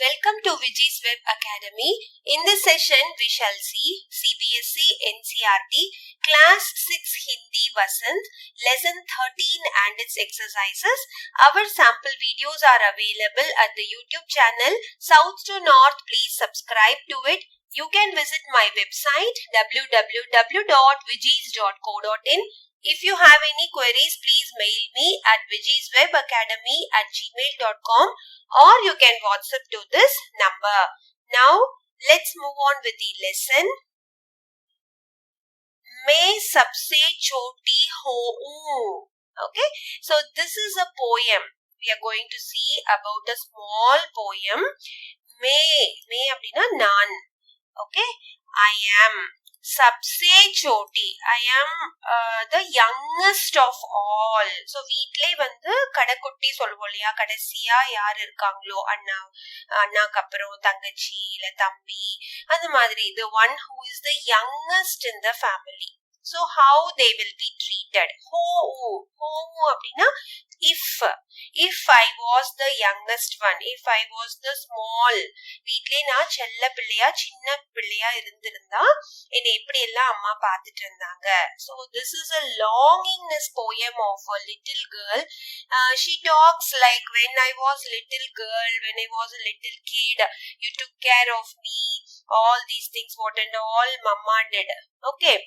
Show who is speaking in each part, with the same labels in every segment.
Speaker 1: Welcome to Viji's Web Academy. In this session, we shall see CBSE NCERT Class 6 Hindi Vasant, Lesson 13 and its exercises. Our sample videos are available at the YouTube channel South to North. Please subscribe to it. You can visit my website www.vijis.co.in. If you have any queries, please mail me at vijiswebacademy@gmail.com or you can WhatsApp to this number. Now, let's move on with the lesson. मैं सबसे छोटी हूँ. Okay, so this is a poem. We are going to see about a small poem. मैं அப்படினா நான். Okay, I am. सबसे छोटी, I am the youngest of all. So வீட்லே வந்து கடைக்குட்டி சொல்லுவோம் இல்லையா, கடைசியா யார் இருக்காங்களோ அண்ணாக்கு அப்புறம் தங்கச்சி இல்ல தம்பி, அந்த மாதிரி the one who is the youngest in the family. So how they will be treated. Ho அப்படின்னா if I was the youngest one, if I was the small, வீட்லே நான் செல்ல பிள்ளையா சின்ன பிள்ளையா இருந்திருந்தா என்னை எப்படி எல்லாம் அம்மா பார்த்துட்டு இருந்தாங்க. So this is a longingness poem of a little girl. She talks like, when I was little girl, when I was a little kid, you took care of me, all these things what and all mama did. Okay,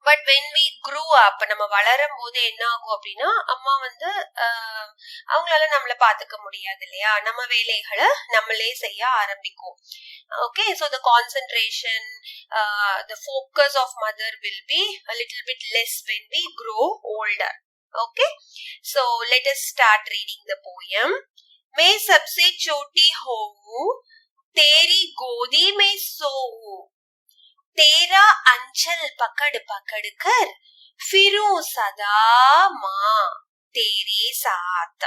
Speaker 1: but when we grew up, நம்ம வளரும் போது என்ன ஆகும் அப்படின்னா, அம்மா வந்து அவங்களால நம்மள பாத்துக்க முடியாது இல்லையா, நம்ம வேலைகளை நம்மளே செய்ய ஆரம்பிக்கும். Okay, so the concentration, the focus of mother will be a little bit less when we grow older. Okay, so let us start reading the poem. मैं सबसे छोटी हूँ, तेरी गोदी में सोऊं, तेरा अंचल पकड़ पकड़ कर फिरूं सदा माँ तेरे साथ.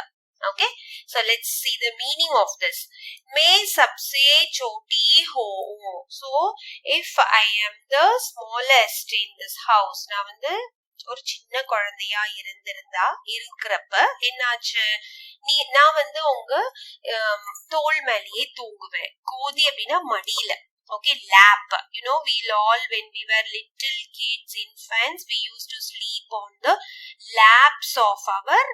Speaker 1: Okay, so let's see the meaning of this. मैं सबसे छोटी हूँ. So if I am the smallest in this house, நான் வந்து ஒரு சின்ன குழந்தையா இருக்கிறப்ப என்னாச்சு, நான் வந்து உங்க தோள் மேலேயே தூங்குவேன். கோதி அப்படின்னா மடியில. Okay, lap. You know, when we were little kids, infants, we used to sleep on the laps of our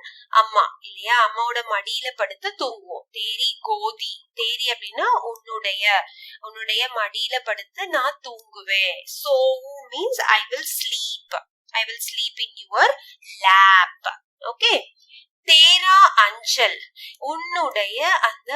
Speaker 1: amma. இல்லையா, அம்மாவோட மடியில படுத்து தூங்குவோம். தேரி கோதி, தேரி அப்படின்னா உன்னுடைய மடியில படுத்து நான் தூங்குவேன். So means I will sleep in your lap. Okay, தேரா அஞ்சல், உன்னுடைய அந்த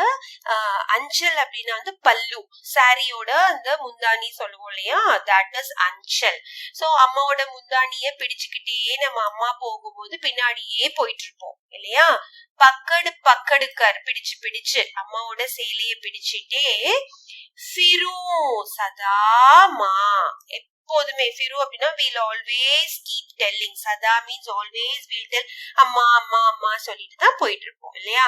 Speaker 1: அஞ்சல் அப்படின்னா வந்து பல்லு, சாரியோட அந்த முந்தானி சொல்லுவோம் இல்லையா, that is அஞ்சல். சோ அம்மாவோட முந்தானிய பிடிச்சுக்கிட்டே நம்ம அம்மா போகும்போது பின்னாடியே போயிட்டு இருப்போம் இல்லையா. பக்கடுக்கர், பிடிச்சு அம்மாவோட சேலைய பிடிச்சிட்டே ஃபிரு சதாமா, எப்போதுமே ஃபிரு அப்படின்னா we'll always keep telling. சதா means always, we'll tell அம்மா அம்மா அம்மா சொல்லிட்டு தான் போயிட்டு இருப்போம் இல்லையா.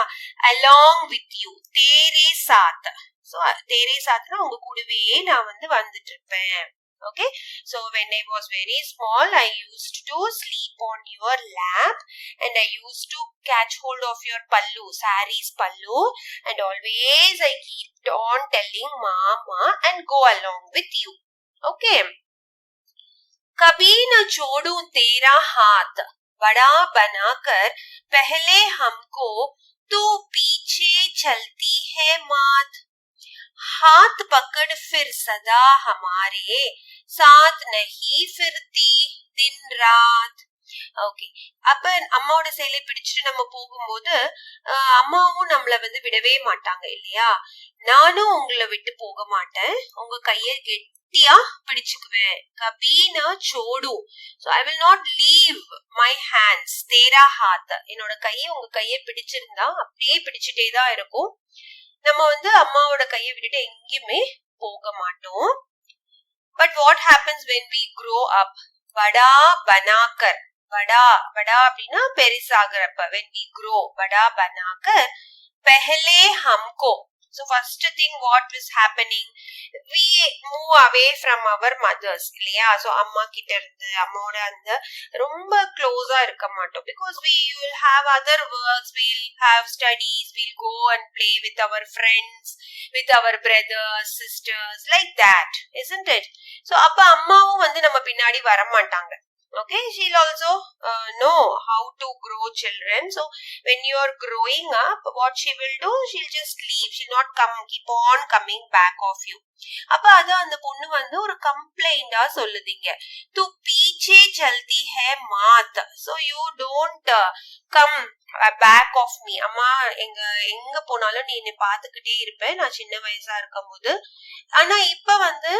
Speaker 1: along with you, there Chhath. So தேரே சாத்னா உங்க கூடவே நான் வந்து வந்துட்டு இருப்பேன். Okay, so when I was very small, I used to sleep on your lap and I used to catch hold of your pallu, saree's pallu, and always I kept on telling mama and go along with you. Okay, कभी न छोड़ूं तेरा हाथ, बड़ा बनाकर पहले हमको तू पीछे चलती है मात, हाथ पकड़ फिर सदा हमारे साथ नहीं फिरती दिन रात. ஓகே, அப்ப அம்மாவோட சேலை பிடிச்சிட்டு நம்ம போகும்போது அம்மாவும் நம்மள வந்து விடவே மாட்டாங்க இல்லையா. நானும் உங்களை விட்டு போக மாட்டேன், உங்க கைய கெட்டியா பிடிச்சுக்குவேன். கபீனா சோடு, so I will not leave my hands. தேரா ஹாத், என்னோட கையை உங்க கையை பிடிச்சிருந்தா அப்படியே பிடிச்சிட்டே தான் இருக்கும். நம்ம வந்து அம்மாவோட கையை விட்டுட்டு எங்கேயுமே போக மாட்டோம். But what happens when we grow up? बड़ा बनाकर, बड़ा அப்படின்னா பெருசாகிறப்ப, when we grow, बड़ा बनाकर पहले हमको, So first thing what is happening, we move away from our mothers இல்லையா. So அம்மா கிட்ட இருந்து அம்மாவோட அந்த ரொம்ப க்ளோஸா இருக்க மாட்டோம், because we will have other works, we'll have studies, we'll go and play with our friends, with our brothers, sisters, like that, isn't it? So அப்ப அம்மாவும் வந்து நம்ம பின்னாடி வர மாட்டாங்க. Okay, she'll also know how to grow children. So when you are growing up, what she will do, she'll just leave, she'll not keep on coming back of you. அப்ப அது அந்த பொண்ணு வந்து ஒரு கம்ப்ளைண்டா சொல்லுதீங்க, தூ பீச்சே சல்தி ஹே மாத், so you don't come back of me. அம்மா எங்க போனாலும் நீ என்னை பாத்துக்கிட்டே இருப்ப நான் சின்ன வயசா இருக்கும் போது, ஆனா இப்ப வந்து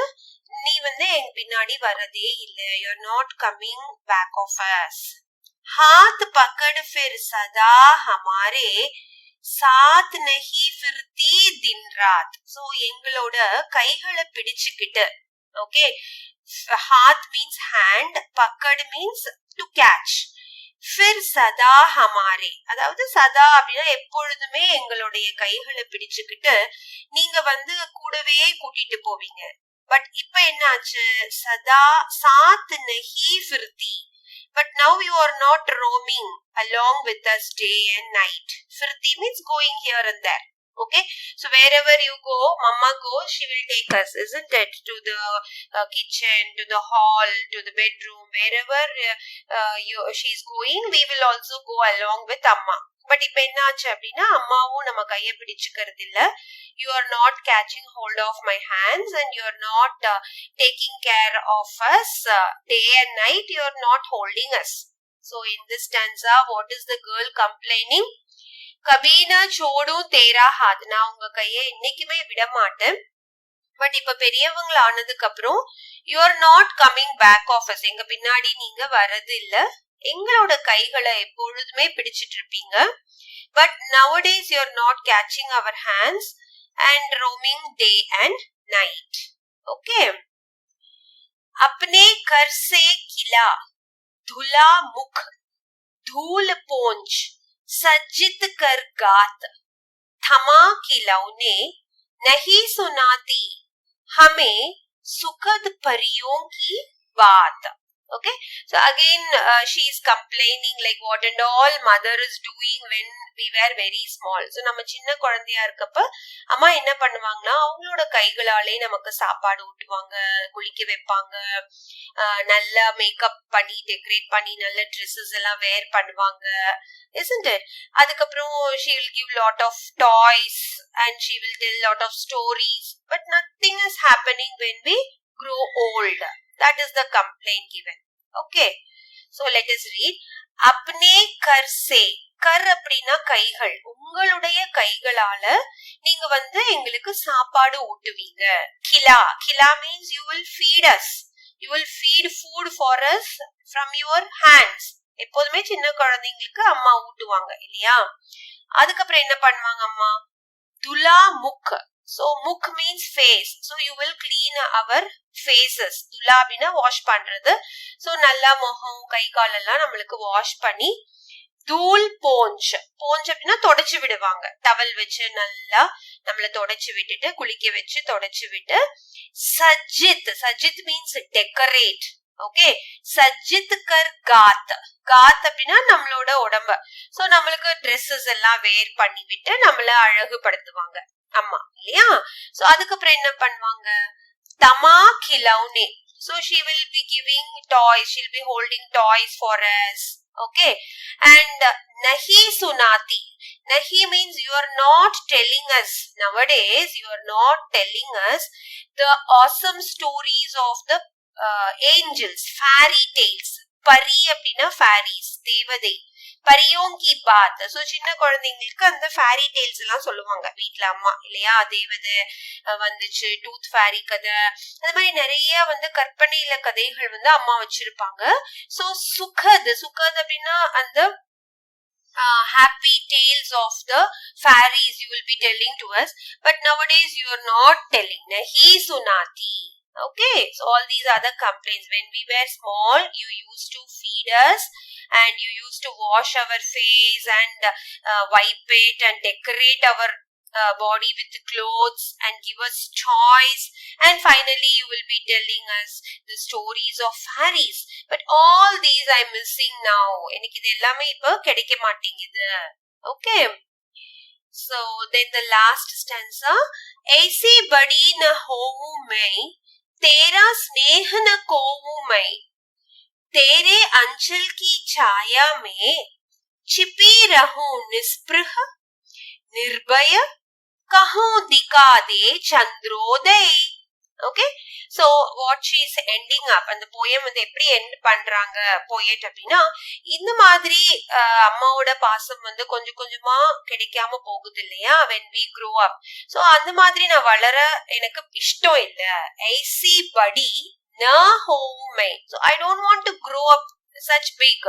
Speaker 1: நீ வந்து எங்க பின்னாடி வரதே இல்ல, you're not coming back of us. हाथ पकड़ फिर सदा हमारे साथ नहीं फिरती दिन रात. So எங்களோட கைகளை பிடிச்சுக்கிட்டு, okay, हाथ means hand, पकड़ means to catch, फिर सदा हमारे அதாவது சதா அப்படின்னா எப்பொழுதுமே எங்களுடைய கைகளை பிடிச்சுக்கிட்டு நீங்க வந்து கூடவே கூட்டிட்டு போவீங்க. பட் இப்ப என்ன ஆச்சு, சதா சாத் நஹி ஃபிர்தி, but now you are not roaming along with us day and night. Firti means going here and there. Okay, so wherever you go, mama goes, she will take us, isn't it, to the kitchen, to the hall, to the bedroom, wherever she's going, we will also go along with amma. But இப்ப என்ன ஆச்சு அப்படின்னா அம்மாவும் நம்ம கையை பிடிச்சுக்கிறது இல்ல, you are not catching hold of my hands and you are not taking care of us day and night, you are not holding us. So in this stanza, what is the girl complaining? கபீனா சோடும் தேரா ஹாத், நான் உங்க கையை என்னைக்குமே விட மாட்டேன், but இப்ப பெரியவங்கள ஆனதுக்கு அப்புறம் you are not coming back of us, எங்க பின்னாடி நீங்க வரது இல்ல, எங்களோட கைகளை எப்பொழுதுமே பிடிச்சிட்டு இருப்பீங்க, but nowadays you are not catching our hands and roaming day and night. Okay, अपने कर से किला धुला मुख धूल पोंछ सज्जित कर गात, थमा खिलौने नहीं सुनाती हमें सुखद परियों की बात. Okay, so again she is complaining like what and all mother is doing when we were very small. So நம்ம சின்ன குழந்தையா இருக்கப்ப அம்மா என்ன பண்ணுவாங்கன்னா அவங்களோட கைகளாலே நமக்கு சாப்பாடு ஊட்டுவாங்க, குளிக்க வைப்பாங்க, நல்லா மேக்கப் பண்ணி டெக்கரேட் பண்ணி நல்ல ட்ரெஸ்ஸஸ் எல்லாம் வேர் பண்ணுவாங்க, isn't it? அதுக்கப்புறம் she will give lot of toys and she will tell lot of stories, but nothing is happening when we grow old. That is the complaint given. Okay, so let us read. अपने कर से, கர் அப்படின்னா கைகள், உங்களுடைய கைகளால நீங்க வந்து எங்களுக்கு சாப்பாடு ஊட்டுவீங்க. கிலா, கிலா means you will feed us, you will feed food for us from your hands. எப்போதுமே சின்ன குழந்தைங்களுக்கு அம்மா ஊட்டுவாங்க இல்லையா. அதுக்கப்புறம் என்ன பண்ணுவாங்க அம்மா, துலா முக், so muk means face, so you will clean our faces. துலா அப்படின்னா வாஷ் பண்றது, so நல்லா முகம் கை கால் எல்லாம் நம்மளுக்கு வாஷ் பண்ணி, தூள் போஞ்ச், போஞ்ச் அப்படின்னா தொடச்சு விடுவாங்க, டவல் வச்சு நல்லா நம்மள தொடச்சு விட்டுட்டு குளிக்க வச்சு தொடச்சு விட்டு, சஜ்ஜித், சஜ்ஜித் மீன்ஸ் டெக்கரேட். ஓகே, சஜ்ஜித் கர் காத், காத் அப்படின்னா நம்மளோட உடம்ப, சோ நம்மளுக்கு ட்ரெஸ்ஸஸ் எல்லாம் வேர் பண்ணி விட்டு நம்மள அழகுபடுத்துவாங்க அம்மா இல்லையா. சோ அதுக்கப்புறம் என்ன பண்ணுவாங்க, தமா கிலௌனே, so she will be giving toys, she'll be holding toys for us. Okay, and nahi sunati, nahi means you are not telling us, nowadays you are not telling us the awesome stories of the angels, fairy tales. பரி அப்படின்னா fairies, தேவதை, பரியோங் கி பாத், so சின்ன குழந்தைங்களுக்கு அந்த fairy tails எல்லாம் சொல்லுவாங்க வீட்ல அம்மா இல்லையா, தேவதை வந்துச்சு, டூத் ஃபேரி கதை, அது மாதிரி நிறைய வந்து கற்பனையில கதைகள் வந்து அம்மா வச்சிருப்பாங்க. சோ சுகத், சுகத் அப்படின்னா அந்த happy tales of the fairies you will be telling to us, but nowadays you are not telling. Nahi sunati. Okay, so all these are the complaints. When we were small, you used to feed us and you used to wash our face and wipe it and decorate our body with clothes and give us toys, and finally you will be telling us the stories of fairies. But all these I'm missing now. எனக்கு இது எல்லாமே இப்ப கிடைக்க மாட்டேங்குது. Okay, so then the last stanza, ऐसी बड़ी न होऊं मैं, तेरा स्नेह न खोऊं मैं, तेरे अंचल की छाया में छिपी रहूं निस्पृह, निर्भय कहूं दिखा दे चंद्रोदय. Okay, so what she is ending up, and the poem வந்து எப்படி எண்ட் பண்றாங்க poet அப்படின்னா, இந்த மாதிரி அம்மாவோட பாசம் வந்து கொஞ்சம் கொஞ்சமா கிடைக்காம போகுது இல்லையா when we grow up. so அந்த மாதிரி நான் வளர எனக்கு இஷ்டம் இல்ல. ஐசி படி na home mein, so I don't want to grow up such big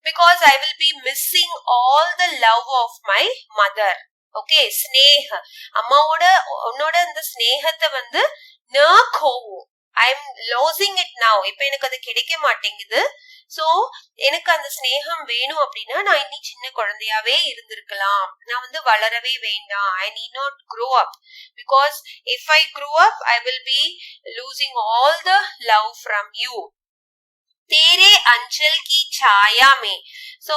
Speaker 1: because I will be missing all the love of my mother. Okay, ஸ்னேஹ அம்மாவோட உன்னோட அந்த ஸ்னேகத்தை வந்து ந கோவும், I am losing it now. இப்ப எனக்கு அது கிடைக்க மாட்டேங்குது. சோ எனக்கு அந்த ஸ்னேகம் வேணும் அப்படின்னா நான் இன்னி சின்ன குழந்தையாவே இருந்திருக்கலாம். நான் வந்து வளரவே வேண்டாம். I need not grow up because if I grow up I will be losing all the love from you. தேரே அஞ்சல் கி சாயா மே, சோ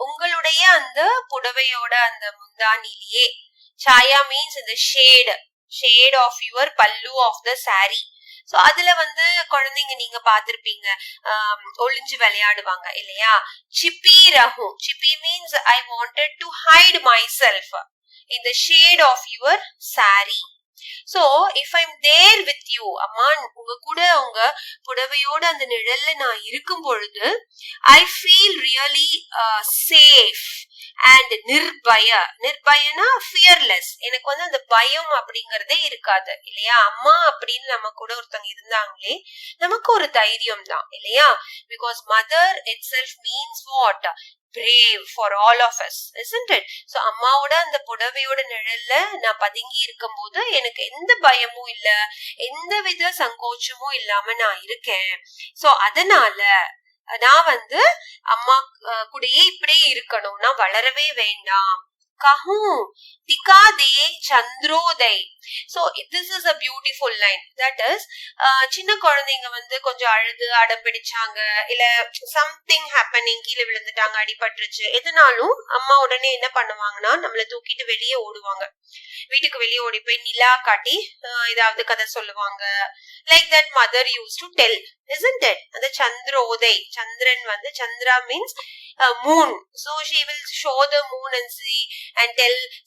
Speaker 1: உங்களுடைய அந்த புடவையோட அந்த முந்தானிலேயே, சாயா மீன்ஸ் இந்த shade of your pallu of the sari. So அதுல வந்து குழந்தைங்க நீங்க பாத்திருப்பீங்க ஒளிஞ்சு விளையாடுவாங்க இல்லையா. சிப்பி ரஹும், சிப்பி means I wanted to hide myself in the shade of your sari. So if I'm there with you, அம்மா உங்க கூட உங்க புடவையோட அந்த நிழல்ல நான் இருக்கும் பொழுது I feel really safe and நிர்பயனா fearless. எனக்கு வந்து அந்த பயம் அப்படிங்கறதே இருக்காது இல்லையா. அம்மா அப்படின்னு நம்ம கூட ஒருத்தங்க இருந்தாங்களே நமக்கு ஒரு தைரியம் தான் இல்லையா. because mother itself means what? brave for all of us, isn't it? so அம்மாவோட அந்த புடவையோட நிழல்ல நான் பதுங்கி இருக்கும் போது எனக்கு எந்த பயமும் இல்ல, எந்த வித சங்கோச்சமும் இல்லாம நான் இருக்கேன். சோ அதனால நான் வந்து அம்மா கூடயே இப்படியே இருக்கணும், நான் வளரவே வேண்டாம். कहूं दिखा दे चंद्रोदय. so this is a beautiful line. that is சின்ன குழந்தைங்க வந்து கொஞ்சம் அழுது அடம் பிடிச்சாங்க, இல்ல சம்திங் ஹேப்பனிங், கீழே விழுந்துட்டாங்க, அடிபட்டுருச்சு, எதுனாலும் அம்மா உடனே என்ன பண்ணுவாங்கன்னா நம்மள தூக்கிட்டு வெளியே ஓடுவாங்க. வீட்டுக்கு வெளியே ஓடி போய் நிலா காட்டி ஏதாவது கதை சொல்லுவாங்க. Like that mother use to tell, isn't it? அந்த சந்திரோதய், சந்திரன் வந்து Chandra means moon, so she will show the moon and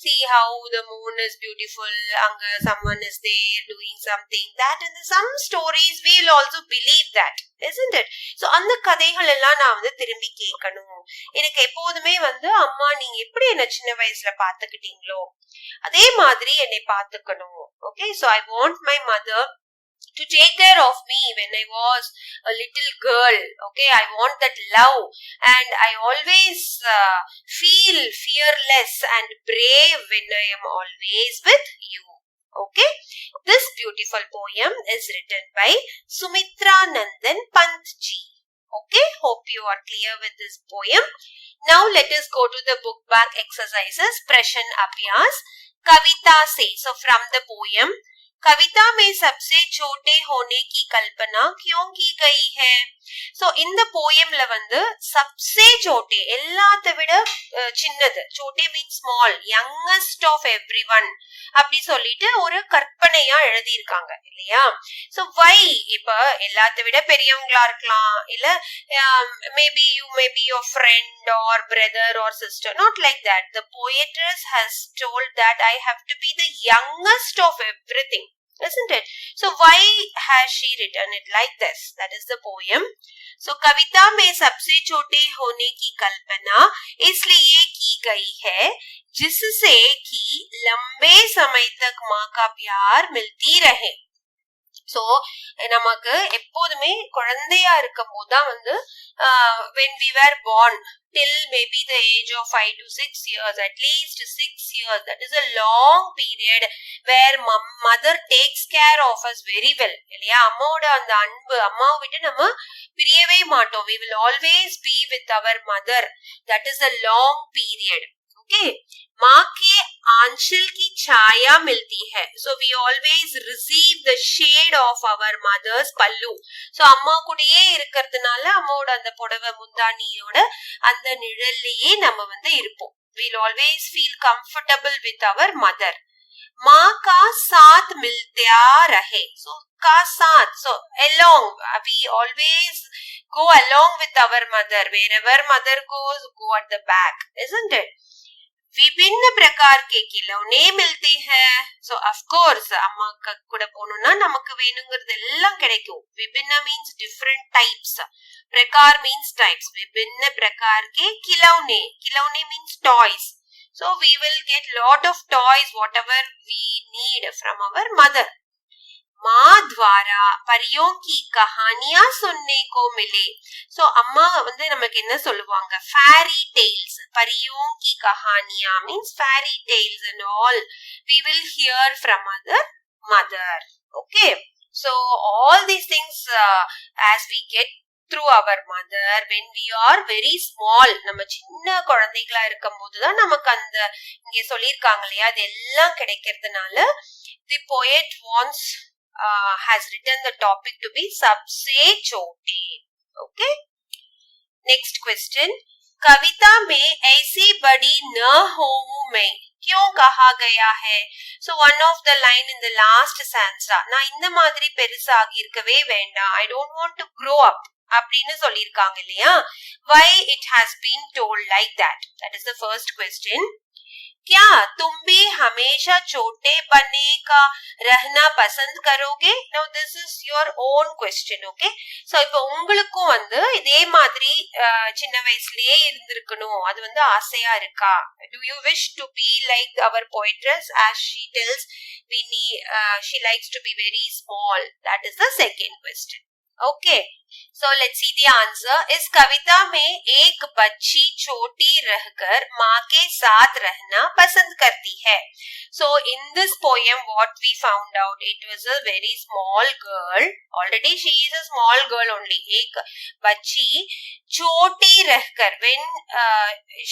Speaker 1: see how the moon is beautiful, anga someone is there doing something, that in some stories we will also believe that, isn't it? so அந்த கதைகள் எல்லாம் நான் வந்து திரும்பி கேட்கணும். எனக்கு எப்போதுமே வந்து அம்மா நீங்க எப்படி என்ன சின்ன வயசுல பாத்துக்கிட்டீங்களோ அதே மாதிரி என்னை பாத்துக்கணும். okay, so I want my mother to take care of me when I was a little girl. okay, I want that love and I always feel fearless and brave when I am always with you. okay, this beautiful poem is written by Sumitra Nandan Pant ji. okay, hope you are clear with this poem. now let us go to the book back exercises. Prashan Abhyas Kavita se, so from the poem, कविता में सबसे छोटे होने की कल्पना क्यों की गई है? so இந்த போயம்ல வந்து सबसे छोटे எல்லாத்தை விட சின்னது, छोटे means small, youngest of everyone அப்படி சொல்லிட்டு ஒரு கற்பனையா எழுதி இருக்காங்க இல்லையா. so why? இப்ப எல்லாத்தை விட பெரியவங்களா இருக்கலாம், இல்ல maybe you may be your friend or brother or sister, not like that. the poetess has told that I have to be the youngest of everything, isn't it? so why has she written it like this? that is the poem. so कविता में सबसे छोटे होने की कल्पना इसलिए की गई है जिससे कि लंबे समय तक माँ का प्यार मिलती रहे. so நமக்கு எப்போதுமே குழந்தையா இருக்கும் போதுதான் வந்து when we were born till maybe the age of 5 to 6 years, at least 6 years, that is a long period where mother takes care of us very well இல்லையா. அம்மாவோட அந்த அன்பு, அம்மாவை விட்டு நம்ம பிரியவே மாட்டோம். we will always be with our mother. that is a long period. Okay, माँ के आंचल की छाया मिलती है. So we always receive the shade of our mother's pallu. So அம்மா கூடயே இருக்கிறதுனால அம்மாவோட அந்த புடவை முந்தானியோட அந்த நிழல்லையே நம்ம வந்து இருப்போம். We'll always feel comfortable with our mother. माँ का साथ मिलता रहे. So का साथ, so along, we always go along with our mother. Wherever mother goes, go at the back, isn't it? विभिन्न प्रकार के खिलौने मिलते हैं. So of course अम्मा கூட போணும்னா நமக்கு வேணுங்கிறது எல்லாம் கிடைக்கும். विभिन्न means different types. प्रकार means types. विभिन्न प्रकार के खिलौने. खिलौने means toys. So we will get lot of toys whatever we need from our mother. माँ द्वारा परियों की कहानियां सुनने को मिले. So अम्मा வந்து நமக்கு என்ன சொல்லுவாங்க, fairy tales. परियों की कहानियां means fairy tales and all we will hear from our mother. Okay, so all these things as we get through our mother when we are very small, நம்ம சின்ன குழந்தைகளா இருக்கும் போதுதான் நமக்கு அந்த இங்க சொல்லிருக்காங்க இல்லையா, அது எல்லாம் கிடைக்கிறதுனால the poet wants has written the topic to be सबसे छोटे. Okay, next question. कविता में ऐसी बड़ी न होऊं मैं क्यों कहा गया है? So one of the line in the last stanza, நான் இந்த மாதிரி பெருசாகி இருக்கவே வேண்டாம், I don't want to grow up அப்படின்னு சொல்லிருக்காங்க இல்லையா. Why it has been told like that? That is the first question. क्या तुम भी हमेशा छोटे बनने का रहना पसंद करोगे? Now this is your own question. Okay, so இப்போ உங்களுக்கும் வந்து இதே மாதிரி சின்ன வயசுலயே இருந்திருக்கணும், அது வந்து ஆசையா இருக்கா? Do you wish to be like our poetess as she tells she likes to be very small? That is the second question. Okay, so let's see the answer. इस कविता में एक बच्ची छोटी रहकर माँ के साथ रहना पसंद करती है. So in this poem what we found out, it was a very small girl. Already she is a small girl only. एक बच्ची छोटी रहकर, when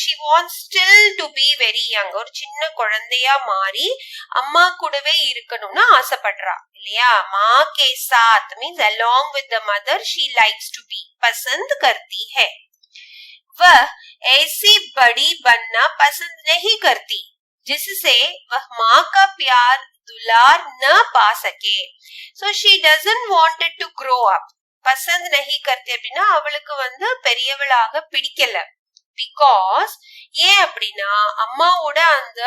Speaker 1: she wants still to be very young, ஒரு சின்ன குழந்தையா மாறி அம்மா கூடவே இருக்கணும்னு ஆசைப்படுறா இல்லையா. माँ के साथ means along with the mother she likes to be, पसंद करती है. वह ऐसी बड़ी बनना पसंद नहीं करती जिससे वह माँ का प्यार दुलार न पा सके. So she doesn't wanted to grow up. Basant நஹி கர்த்தி அப்படின்னா அவளுக்கு வந்து பெரியவளாக பிடிக்கல. பிகாஸ் ஏன் அப்படின்னா அம்மாவோட அந்த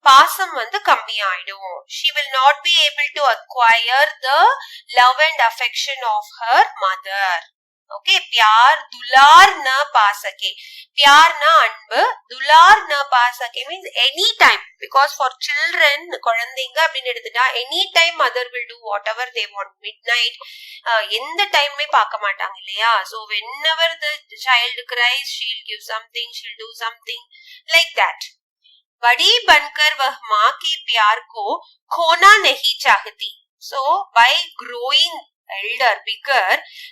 Speaker 1: பாசம் வந்து கம்மியாயிடும். she will not be able to acquire the love and affection of her mother. Okay, प्यार दुलार न पा सके. प्यार ना அன்பு, दुलार न पा सके means any time, because for children குழந்தைங்க அப்படின்னு எடுத்துட்டா any time mother will do whatever they want. midnight எந்த டைமே பார்க்க மாட்டாங்க இல்லையா. so whenever the child cries she'll give something, she'll do something like that. बड़ी बनकर वह माँ के प्यार को खोना नहीं चाहती. so by growing elder, bigger,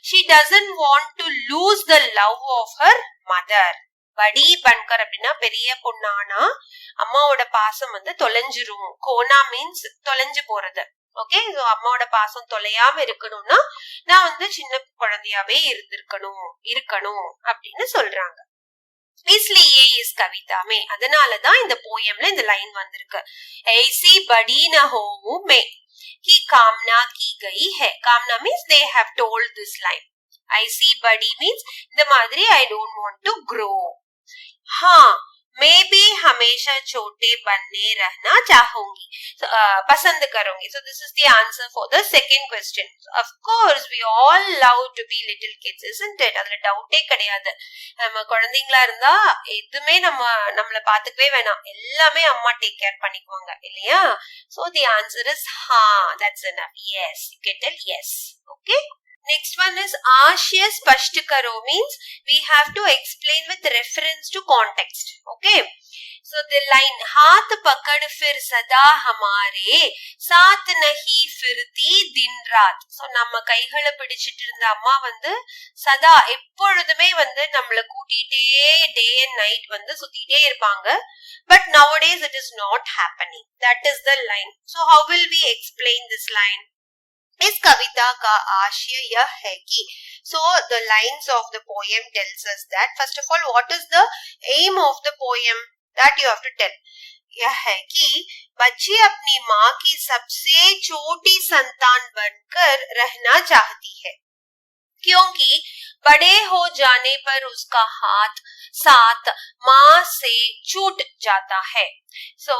Speaker 1: she doesn't want to lose the love of her mother. बड़ी बनकर அப்படின்னா பெரிய பொண்ணானா அம்மாவோட பாசம் வந்து தொலைஞ்சிரும். கோனா மீன்ஸ் தொலைஞ்சு போறது. ஓகே, சோ அம்மாவோட பாசம் தொலையாம இருக்கணும்னா நான் வந்து சின்ன குழந்தையாவே இருக்கணும் அப்படின்னு சொல்றாங்க. इसलिए इस कविता में, அதனாலதான் இந்த போயம்ல இந்த லைன் வந்திருக்கு. ऐसी बड़ी न होऊं मैं की कामना की गई है. कामना means they have told this line. ऐसी बड़ी means இந்த மாதிரி I don't want to grow. हाँ, मैं भी हमेशा छोटे बनने रहना चाहूंगी, पसंद करूंगी. So this is the answer for the second question. Of course we all love to be little kids, isn't it? அதுல டவுட்டே கிடையாது. நம்ம குழந்தைங்களா இருந்தா எதுவுமே நம்மள பாத்துக்கவே வேணாம், எல்லாமே அம்மா டேக் கேர் பண்ணிக்குவாங்க இல்லையா. So the answer is ha, that's enough. Yes, you can tell yes. Okay, Next one is Ashya Spasht Karo, means we have to explain with reference to context. Okay. So the line हाथ पकड़ फिर सदा हमारे साथ नहीं फिरती दिन रात. So நம்ம கைகளை பிடிச்சிட்டு இருந்த அம்மா வந்து சதா எப்பொழுதுமே வந்து நம்மள கூட்டிட்டே day and night வந்து சுத்திட்டே இருப்பாங்க. But nowadays it is not happening. That is the line. So how will we explain this line? इस कविता का आशय यह है कि so the lines of the poem tells us that first of all what is the aim of the poem that you have to tell. यह है कि बच्ची अपनी माँ की सबसे छोटी संतान बनकर रहना चाहती है क्योंकि बड़े हो जाने पर उसका हाथ साथ माँ से छूट जाता है. So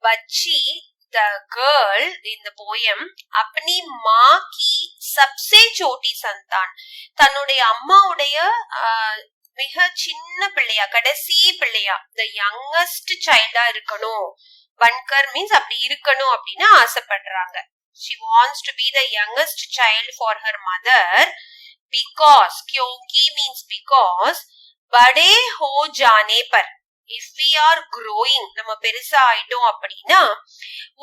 Speaker 1: बच्ची the girl in the poem अपनी माँ की सबसे छोटी संतान தன்னுடைய அம்மாவுடைய மிக சின்ன பிள்ளையா கடைசி பிள்ளையா the youngest childா இருக்கணும். பன்கர் means அப்படி இருக்கணும் அப்படின்னு ஆசைப்படுறாங்க. She wants to be the youngest child for her mother because क्योंकि means because बड़े हो जाने पर if we are growing நம்ம பெருசா ஆயிட்டோம் அப்படின்னா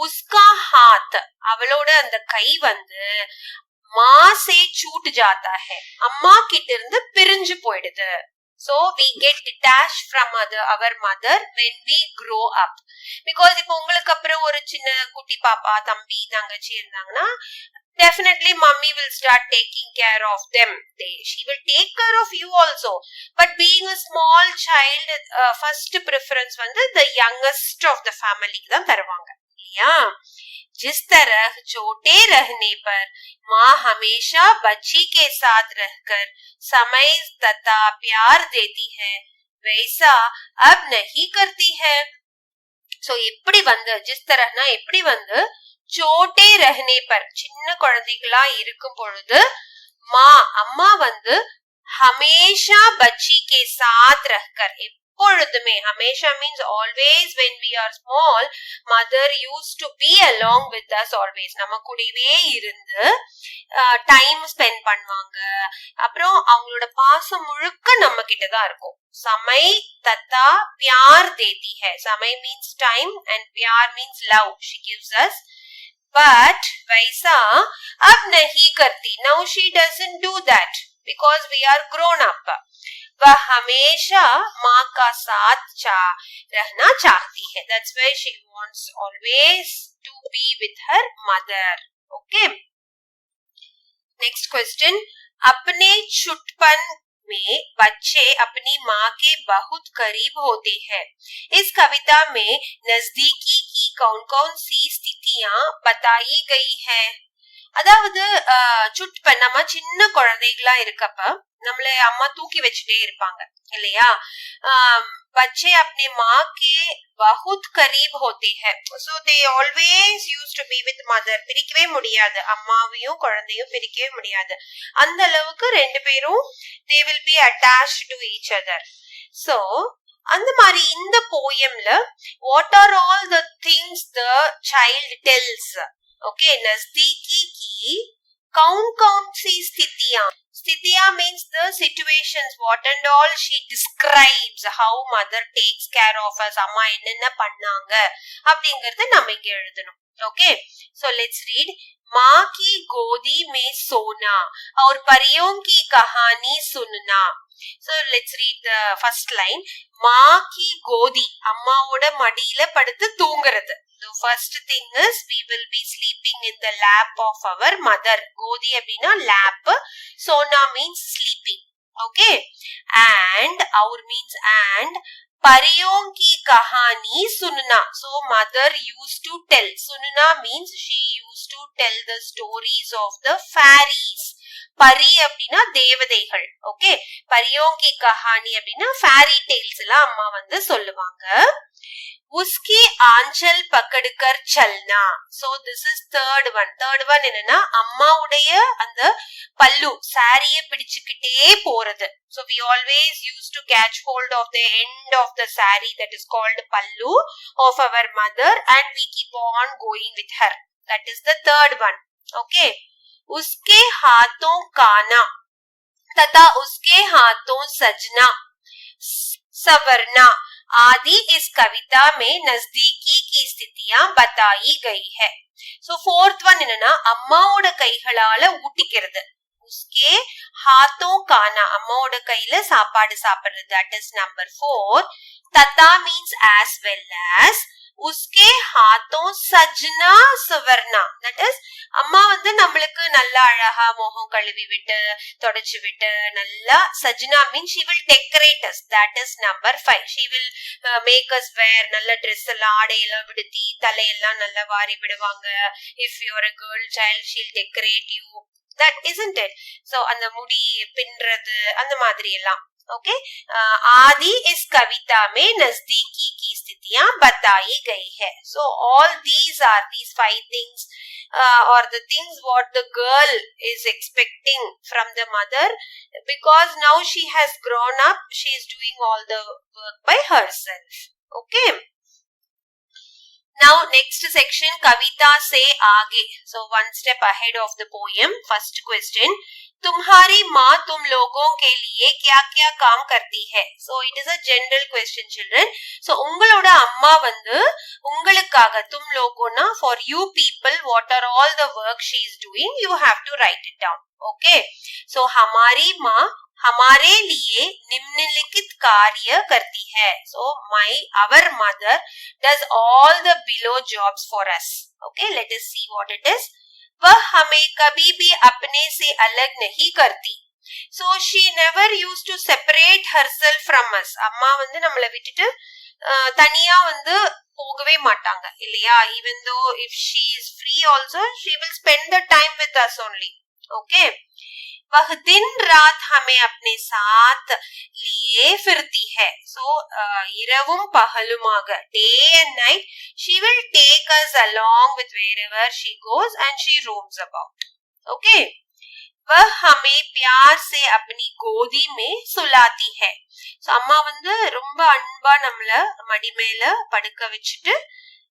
Speaker 1: उसका हाथ அவளோட அந்த கை வந்து माँ से छूट जाता है அம்மா கிட்ட இருந்து பிரிஞ்சு போயிடுது. So we get detached from our mother when we grow up. Because இப்போ உங்களுக்கு அப்புறம் ஒரு சின்ன குட்டி பாப்பா தம்பி தங்கச்சி இருந்தாங்கன்னா definitely mommy will start taking care of them. She will take care of you also. But being a small child, first preference வந்து the youngest of the family தான் தருவாங்க இல்லையா. जिस तरह छोटे रहने पर माँ हमेशा बच्ची के साथ रहकर समय तथा प्यार देती है वैसा अब नहीं करती है. So எப்படி வந்து जिस तरह ना எப்படி வந்து छोटे रहने पर சின்ன குழந்தைகளா இருக்கும் பொழுது மா அம்மா வந்து हमेशा बच्ची के साथ रहकर எப்பொழுதுமே हमेशा means always when we are small mother used to be along with us always நம்ம கூடவே இருந்து டைம் ஸ்பெண்ட் பண்ணுவாங்க. அப்புறம் அவங்களோட பாசம் முழுக்க நம்ம கிட்டதான் இருக்கும். समय तथा प्यार देती है. समय means time and प्यार means love. She gives us. But वैसा अब नहीं करती. Now she doesn't do that because we are grown up. वह हमेशा माँ का साथ रहना चाहती है. That's why she wants always to be with her mother. Okay. Next question. अपने छुटपन में बच्चे अपनी माँ के बहुत करीब होते हैं. इस कविता में नजदीकी की कौन कौन सी स्थितियां बताई गई है? அதாவது சுட்பன் நம்ம சின்ன குழந்தைகளா இருக்கப்ப நம்மள அம்மா தூக்கி வச்சுட்டே இருப்பாங்க இல்லையா. बच्चे अपने माँ के बहुत करीब होते हैं. So they always used to be with mother. பிரிக்கவே முடியாது, அம்மாவையும் குழந்தையும் பிரிக்கவே முடியாது. அந்த அளவுக்கு ரெண்டு பேரும் they will be attached to each other. So அந்த மாதிரி இந்த போயம்ல what are all the things the child tells? Okay, नजदीकी की कौन कौन सी स्थितियां means the situations, what and all she describes how mother takes care of us. அம்மா என்னென்ன பண்ணாங்க அப்படிங்கறத நம்ம இங்க எழுதணும். Okay, so let's read. माँ की गोदी में सोना और परियों की कहानी सुनना. So let's read the first line. माँ की गोदी அம்மாவோட மடியில படுத்து தூங்குறது. The first thing is we will be sleeping in the lap of our mother. Godi abina lap. Sona means sleeping. Okay. And our means and. Pariyon ki kahani sunna. So mother used to tell. Sunna means she used to tell the stories of the fairies. Pari abina devadaigal. Okay. Pariyon ki kahani abina fairy tales la amma vandu solluvanga. उसकी आंचल पकड़कर चलना. So this is third one. Third one என்னன்னா அம்மாவுடைய அந்த பல்லு சாரியை பிடிச்சுக்கிட்டே போறது. So we always used to catch hold of the end of the saree that is called pallu of our mother and we keep on going with her. That is the third one. Okay. उसके हाथों काना तथा उसके हाथों सजना सवरना आदि इस कविता में नजदीकी की स्थितियां बताई गई है. So fourth one என்னன்னா அம்மாவோட கைகளால ஊட்டிக்கிறது. उसके हाथों काना அம்மாவோட கையில சாப்பாடு சாப்பிடுறது. That is number 4. तथा means as well as. उसके हाथों सजना सवरना. That is அம்மா வந்து நம்மளுக்கு நல்லா அழகா முகம் கழுவி விட்டு தொடச்சு விட்டு நல்லா Sajna means she will decorate us. That is number 5. She will make us wear நல்ல dress எல்லாம் ஆடையெல்லாம் விடுத்தி தலையெல்லாம் நல்லா வாரி விடுவாங்க. If you are a girl child, she'll decorate you. That isn't it? So அந்த முடி பின்றது அந்த மாதிரி எல்லாம். Okay, आदि इस कविता में नजदीकी की स्थितियां बताई गई है. So all these are these 5 things or the things what the girl is expecting from the mother, because now she has grown up, she is doing all the work by herself. Okay. Now next section, Kavita se aage. So one step ahead of the poem. First question, तुम्हारी माँ तुम लोगों के लिए क्या क्या काम करती है? So it is a general question, children. So உங்களோட அம்மா வந்து உங்களுக்காக तुम लोगों ना for you people, what are all the work she is doing, you have to write it down. Okay. So हमारी माँ हमारे लिए निम्नलिखित कार्य करती है. So our mother does all the below jobs for us. Okay, let us see what it is. वह हमें कभी भी अपने से अलग नहीं करती. So she never used to separate herself from us. அம்மா வந்து நம்மளை விட்டுட்டு தனியா வந்து போகவே மாட்டாங்க இல்லையா? Even though if she is free also, she will spend the time with us only. Okay. वह दिन रात हमें अपने साथ लिए फिरती है. So இரவும் பகலுமாக, day and night, she will take us along with wherever she goes and she roams about. Okay. वह हमें प्यार से अपनी गोदी में सुलाती है. So அம்மா வந்து ரொம்ப அன்பா நம்மள மடி மேல படுக்க வச்சுட்டு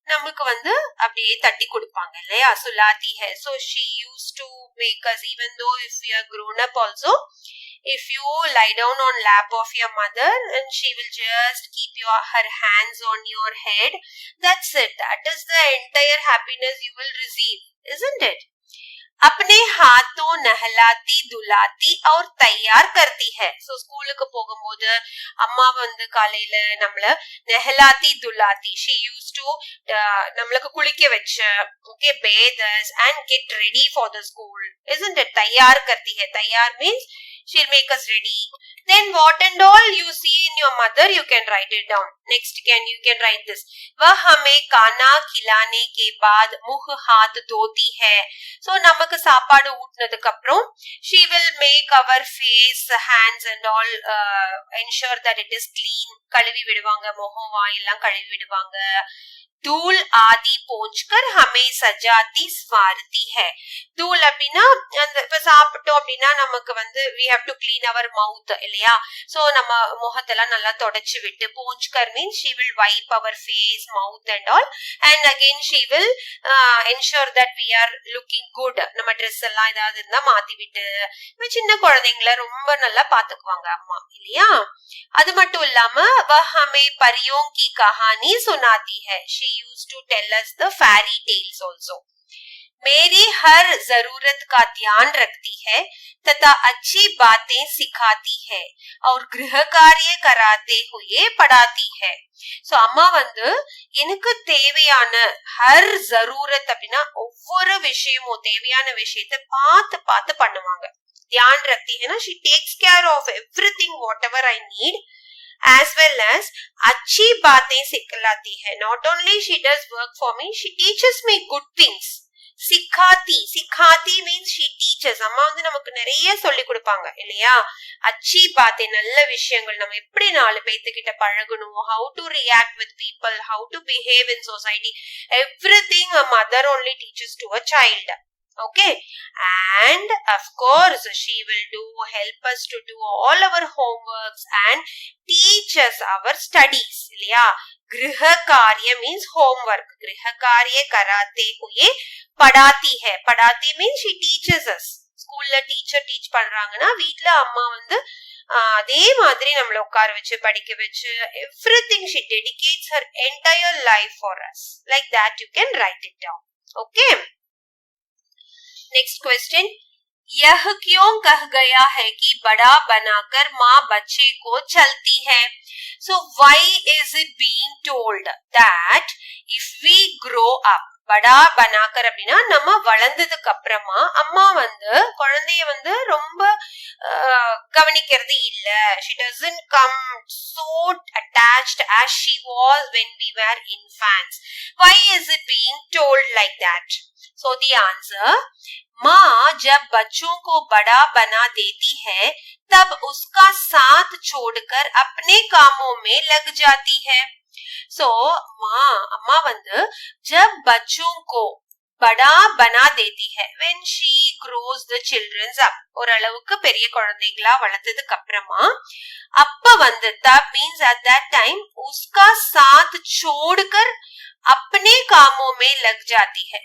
Speaker 1: நமக்கு வந்து அப்படியே தட்டி கொடுப்பாங்க இல்லையா? சுலாத்தி high. So she used to make us, even though if we are grown up also, if you lie down on lap of your mother and she will just keep her hands on your head, that's it. That is the entire happiness you will receive, isn't it? अपने हाथों नहलाती दुलाती और तैयार करती है. So ஸ்கூலுக்கு போகும்போது அம்மா வந்து காலையில நம்மள நஹலாத்தி துலாத்தி, she used to நம்மளுக்கு குளிக்க வச்ச, okay, bathe us and get ready for the school, isn't it? तैयार करती है. तैयार means she'll make us ready. Then what and all you see in your mother, you can write it down. Next you can write this. वह हमें खाना खिलाने के बाद मुंह हाथ धोती है. So நமக்கு சாப்பாடு ஊட்டினதுக்கு அப்புறம் she will make our face, hands and all ensure that it is clean. கழுவி விடுவாங்க, முகம் வாயெல்லாம் கழுவி விடுவாங்க. धूल आदि पोंछकर हमें सजाती स्वारती है. धूल அப்படின்னா இப்ப சாப்பிட்டோம் அப்படின்னா நமக்கு வந்து we have to clean our mouth இல்லையா? So நம்ம முகத்தெல்லாம் நல்லா தொடச்சு விட்டு, போஞ்ச்கர் means she will wipe our face, mouth and all, and again she will ensure that we are looking good. நம்ம ட்ரெஸ் எல்லாம் ஏதாவது இருந்தா மாத்தி விட்டு, சின்ன குழந்தைங்களை ரொம்ப நல்லா பாத்துக்குவாங்க அம்மா இல்லையா? அது மட்டும் இல்லாம वह हमें परियों की कहानी सुनाती है. She used to tell us the fairy tales also. मेरी हर जरूरत का ध्यान रखती है तथा अच्छी बातें सिखाती है और गृह कार्य कराते हुए पढ़ाती है. So அம்மா வந்து எனக்கு தேவையான ஹர் ஜரூரத் அப்படின்னா ஒவ்வொரு விஷயமும் தேவையான விஷயத்தை பார்த்து பார்த்து பண்ணுவாங்க. ध्यान रखती है ना, she takes care of everything whatever I need, as well as अच्छी बातें सिखलाती है. Not only she does work for me, she teaches me good things. सिखाती means she teaches. அம்மா வந்து நமக்கு நிறைய சொல்லி கொடுப்பாங்க இல்லையா? अच्छी बातें நல்ல விஷயங்கள், நம்ம எப்படி 4 பேத்துக்கிட்ட பழகணும், how to react with people, how to behave in society, everything a mother only teaches to a child. Okay, and of course she will help us to do all our homeworks and teach us our studies. இல்லையா? गृह कार्य means homework. गृह कार्य कराते हुए पढ़ाती है. पढ़ाती means she teaches us. ஸ்கூல்ல டீச்சர் டீச் பண்றாங்கன்னா வீட்ல அம்மா வந்து அதே மாதிரி நம்மள உட்கார வச்சு படிக்க வச்சு everything she dedicates her entire life for us. Like that you can write it down. Okay. Next question, यह क्यों कह गया है कि बड़ा बनाकर माँ बच्चे को चलती है? So why is it being told that if we grow up, படா பனாக்கர் அப்படின்னா நம்ம வளர்ந்ததுக்கு அப்புறமா அம்மா வந்து குழந்தைய வந்து ரொம்ப கவனிக்கிறது இல்ல. She doesn't come so attached as she was when we were infants. Why is it being told like that? So the answer, माँ जब बच्चों को बड़ा बना देती है तब उसका साथ छोड़कर अपने कामों में लग जाती है. So माँ अम्मा வந்து जब बच्चों को बड़ा बना देती है, when she grows the children up, ஓரளவுக்கு பெரிய குழந்தைகளா வளர்த்ததுக்கு அப்புறமா அப்ப வந்து तब means at that time उसका साथ छोड़कर अपने कामों में लग जाती है.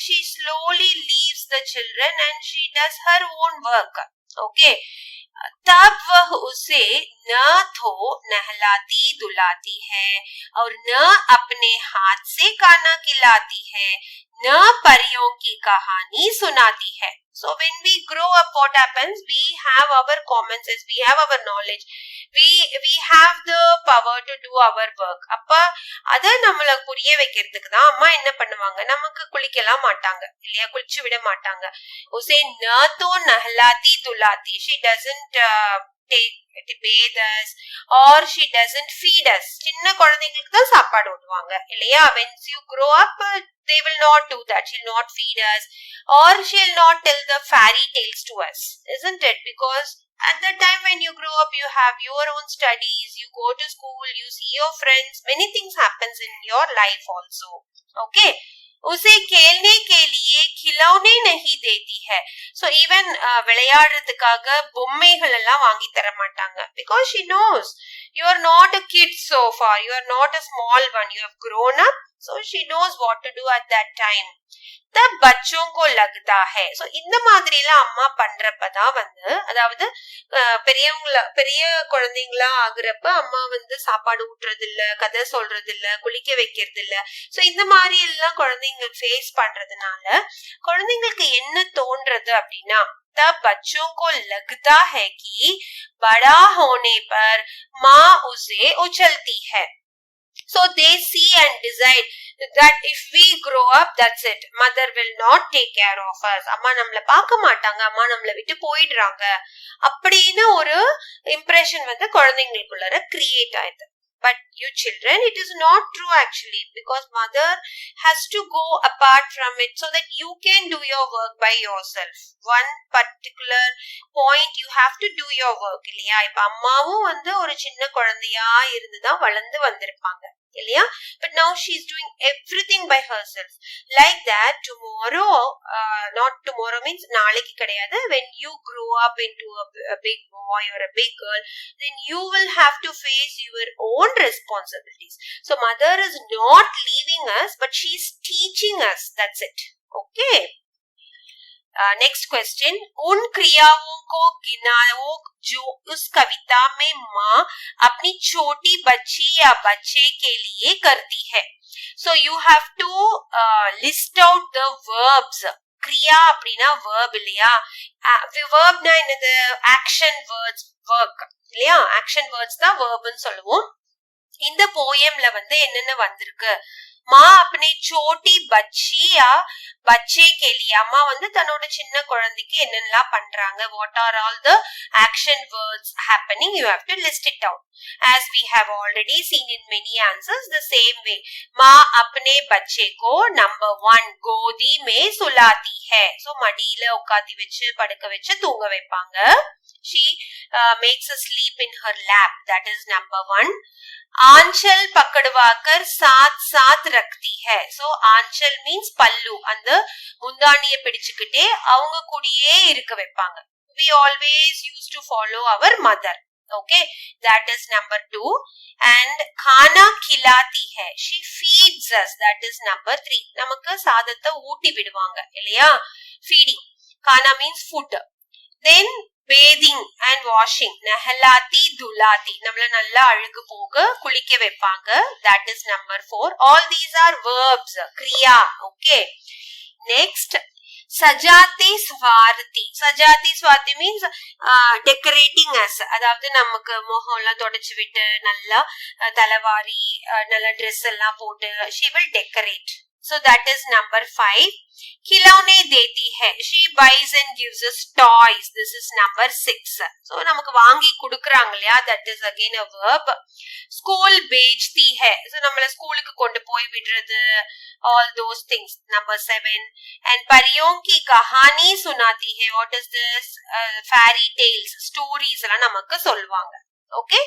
Speaker 1: She slowly leaves the children and she does her own work. Okay. तब वह उसे न तो नहलाती धुलाती है और न अपने हाथ से खाना खिलाती है, न परियों की कहानी सुनाती है. So when we grow up, what happens? We have our common sense, we have our knowledge, we have the power to do our work. அப்ப அத நம்மள புரிய வைக்கிறதுக்கு தான் அம்மா என்ன பண்ணுவாங்க, நமக்கு குளிக்கலாம் மாட்டாங்க இல்லையா, குளிச்சு விட மாட்டாங்க. उसे न तो नहलाती धुलाती, she doesn't bathe us or she doesn't feed us. சின்ன குழந்தைங்களுக்கு தான் சாப்பாடு ஊட்டுவாங்க இல்லையா. when you grow up, they will not do that. She'll not feed us or she'll not tell the fairy tales to us, isn't it? Because at the time when you grow up, you have your own studies, you go to school, you see your friends, many things happens in your life also. Okay. उसे खेलने के लिए खिलौने नहीं देती है. So even விளையாடுறதுக்காக பொம்மைகள் எல்லாம் வாங்கி தர மாட்டாங்க. Because she knows you are not a kid so far, you are not a small one, you have grown up, so she knows what to do at that time. तब बच्चों को लगता है. So இந்த மாதிரி எல்லாம் அம்மா பண்றப்பதான் வந்து, அதாவது பெரிய குழந்தைங்களா ஆகுறப்ப அம்மா வந்து சாப்பாடு ஊட்டுறது இல்ல, கதை சொல்றது இல்ல, குளிக்க வைக்கிறது இல்ல. சோ இந்த மாதிரி எல்லாம் குழந்தைங்க ஃபேஸ் பண்றதுனால குழந்தைங்களுக்கு என்ன தோன்றது அப்படின்னா, तब बच्चों को लगता है कि बड़ा होने पर माँ उसे उछलती है. So they see and decide that if we grow up, that's it, mother will not take care of us. அம்மா நம்மள பார்க்க மாட்டாங்க, அம்மா நம்மள விட்டு போயிடுறாங்க அப்படின்னு ஒரு இம்ப்ரெஷன் வந்து குழந்தைங்களுக்குள்ள கிரியேட் ஆயிடுது. But you children, it is not true actually, because mother has to go apart from it so that you can do your work by yourself. One particular point, you have to do your work இல்லையா. இப்ப அம்மாவும் வந்து ஒரு சின்ன குழந்தையா இருந்துதான் வளர்ந்து வந்திருப்பாங்க இல்லையா. But now she is doing everything by herself. Like that, tomorrow, not tomorrow means நாளைக்கு கிடையாது, when you grow up into a big boy or a big girl, then you will have to face your own responsibilities. So mother is not leaving us, but she is teaching us. That's it. Okay. Next question, उन क्रियाओं को गिनाओ जो उस कविता में माँ अपनी छोटी बच्ची या बच्चे के लिए करती है. So you have to list out the verbs. क्रिया அப்படின்னா verb இல்லையா. verbனா என்னது, action words, work இல்லையா. action words தான் verbன்னு சொல்லுவோம். இந்த போயம்ல வந்து என்னென்ன வந்திருக்கு, माँ अपनी छोटी बच्ची या बच्चे के लिए, अम्मा வந்து தன்னோட சின்ன குழந்தைக்கு என்னெல்லாம் பண்றாங்க, what are all the action words happening, you have to list it out. As we have already seen in many answers, the same way, माँ अपने बच्चे को number 1 गोदी में सुलाती है. So மடியில உட்காத்தி வச்சு படுக்க வச்சு தூங்க வைப்பாங்க. She makes us sleep in her lap. That is number 1. Aanchal pakadvaakar saath saath rakhti hai. So aanchal means pallu. And the mundaniya pidichukitte avanga kudiye irukka veppanga. We always used to follow our mother. Okay, that is number 2. And khana khilati hai. She feeds us. That is number 3. Namakku sadatha ootti viduvanga illaya. Feeding. Khana means food. Then bathing and washing. Nahalati dulati. Namla nalla alugu poga kulike veppanga. That is number 4. All these are verbs. Kriya. Okay. Next, sajati swarti. Sajati swarti means decorating us. Adavadhu namakku moham ella thodachu vittu nalla talavari nalla dress ella potu she will decorate. So that is number 5. Khilaune deti hai. She buys and gives us toys. This is number 6. So namakku vaangi kudukranga illaya. That is again a verb. School bejti hai. So nammala school ku kondu poi vidradhu. All those things. Number 7. And pariyon ki kahani sunati hai. What is this? Fairy tales, stories la namakku solvanga. Okay,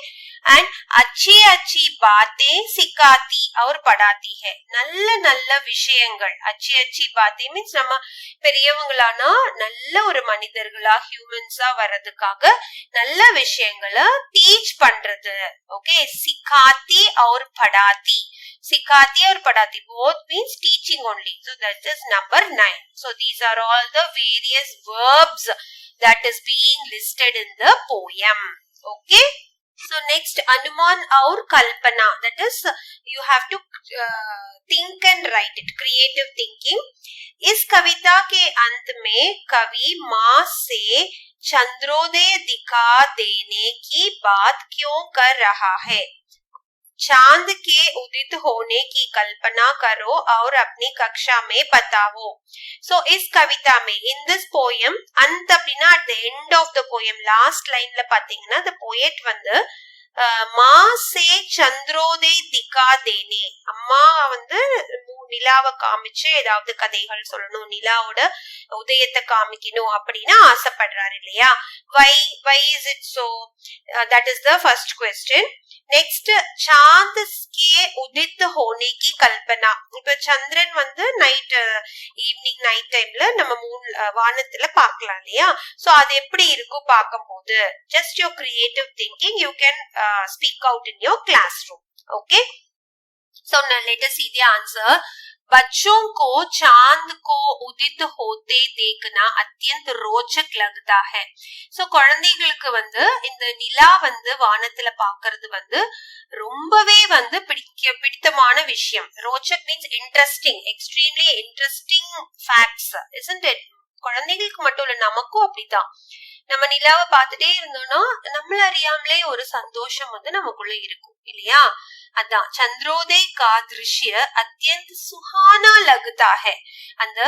Speaker 1: and अच्छी अच्छी बातें सिखाती और पढ़ाती है. நல்ல நல்ல விஷயங்கள். अच्छी अच्छी बातें means நம்ம பெரியவங்களானா நல்ல ஒரு மனிதர்களா ஹியூமன்ஸா வரதுக்காக நல்ல விஷயங்களை டீச் பண்றது. Okay, सिखाती और पढ़ाती. सिखाती और पढ़ाती both means teaching only. So that is number 9. So these are all the various verbs that is being listed in the poem. Okay. So next, Anuman aur Kalpana. That is, you have to think and write it. Creative thinking. इस कविता के अंत में कवि माँ से चंद्रोदय दिखा देने की बात क्यों कर रहा है? चांद के उदित होने की कल्पना करो और अपनी कक्षा में बताओ. So इस कविता में in this poem अंत அப்படினா at the end of the poem last line ல பாத்தீங்கன்னா the poet வந்து माँ से चंद्रोदय दिखा देने. அம்மா வந்து நிலாவை காமிச்சு ஏதாவது கதைகள் சொல்லணும், நிலாவோட உதயத்தை காமிக்கணும் அப்படின்னு ஆசைப்படுறாரு இல்லையா? Why is it so? That is the first question. Next, चांद के उदित होने की कल्पना. இப்ப சந்திரன் வந்து ஈவினிங் நைட் டைம்ல நம்ம வானத்துல பார்க்கலாம் இல்லையா? சோ அது எப்படி இருக்கும் பார்க்கும்போது just your creative thinking you can speak out in your classroom. Okay, so now let us see the answer. बच्चों को चांद को उदित होते देखना अत्यंत रोचक लगता है. சோ குழந்தைகளுக்கு வந்து இந்த நிலா வந்து வானத்துல பாக்குறது வந்து ரொம்பவே வந்து பிடித்தமான விஷயம். ரோச்சக் means interesting, extremely interesting facts, isn't it? குழந்தைகளுக்கு மட்டும் இல்ல, நமக்கும் அப்படிதான். நம்ம நிலாவை பார்த்துட்டே இருந்தோம்னா நம்மள அறியாமலே ஒரு சந்தோஷம் வந்து நமக்குள்ள இருக்கும் இல்லையா? அதான் சந்திரோதய் கா திருஷ்ய அத்யந்த் சுஹானா லகுதா ஹை. அந்த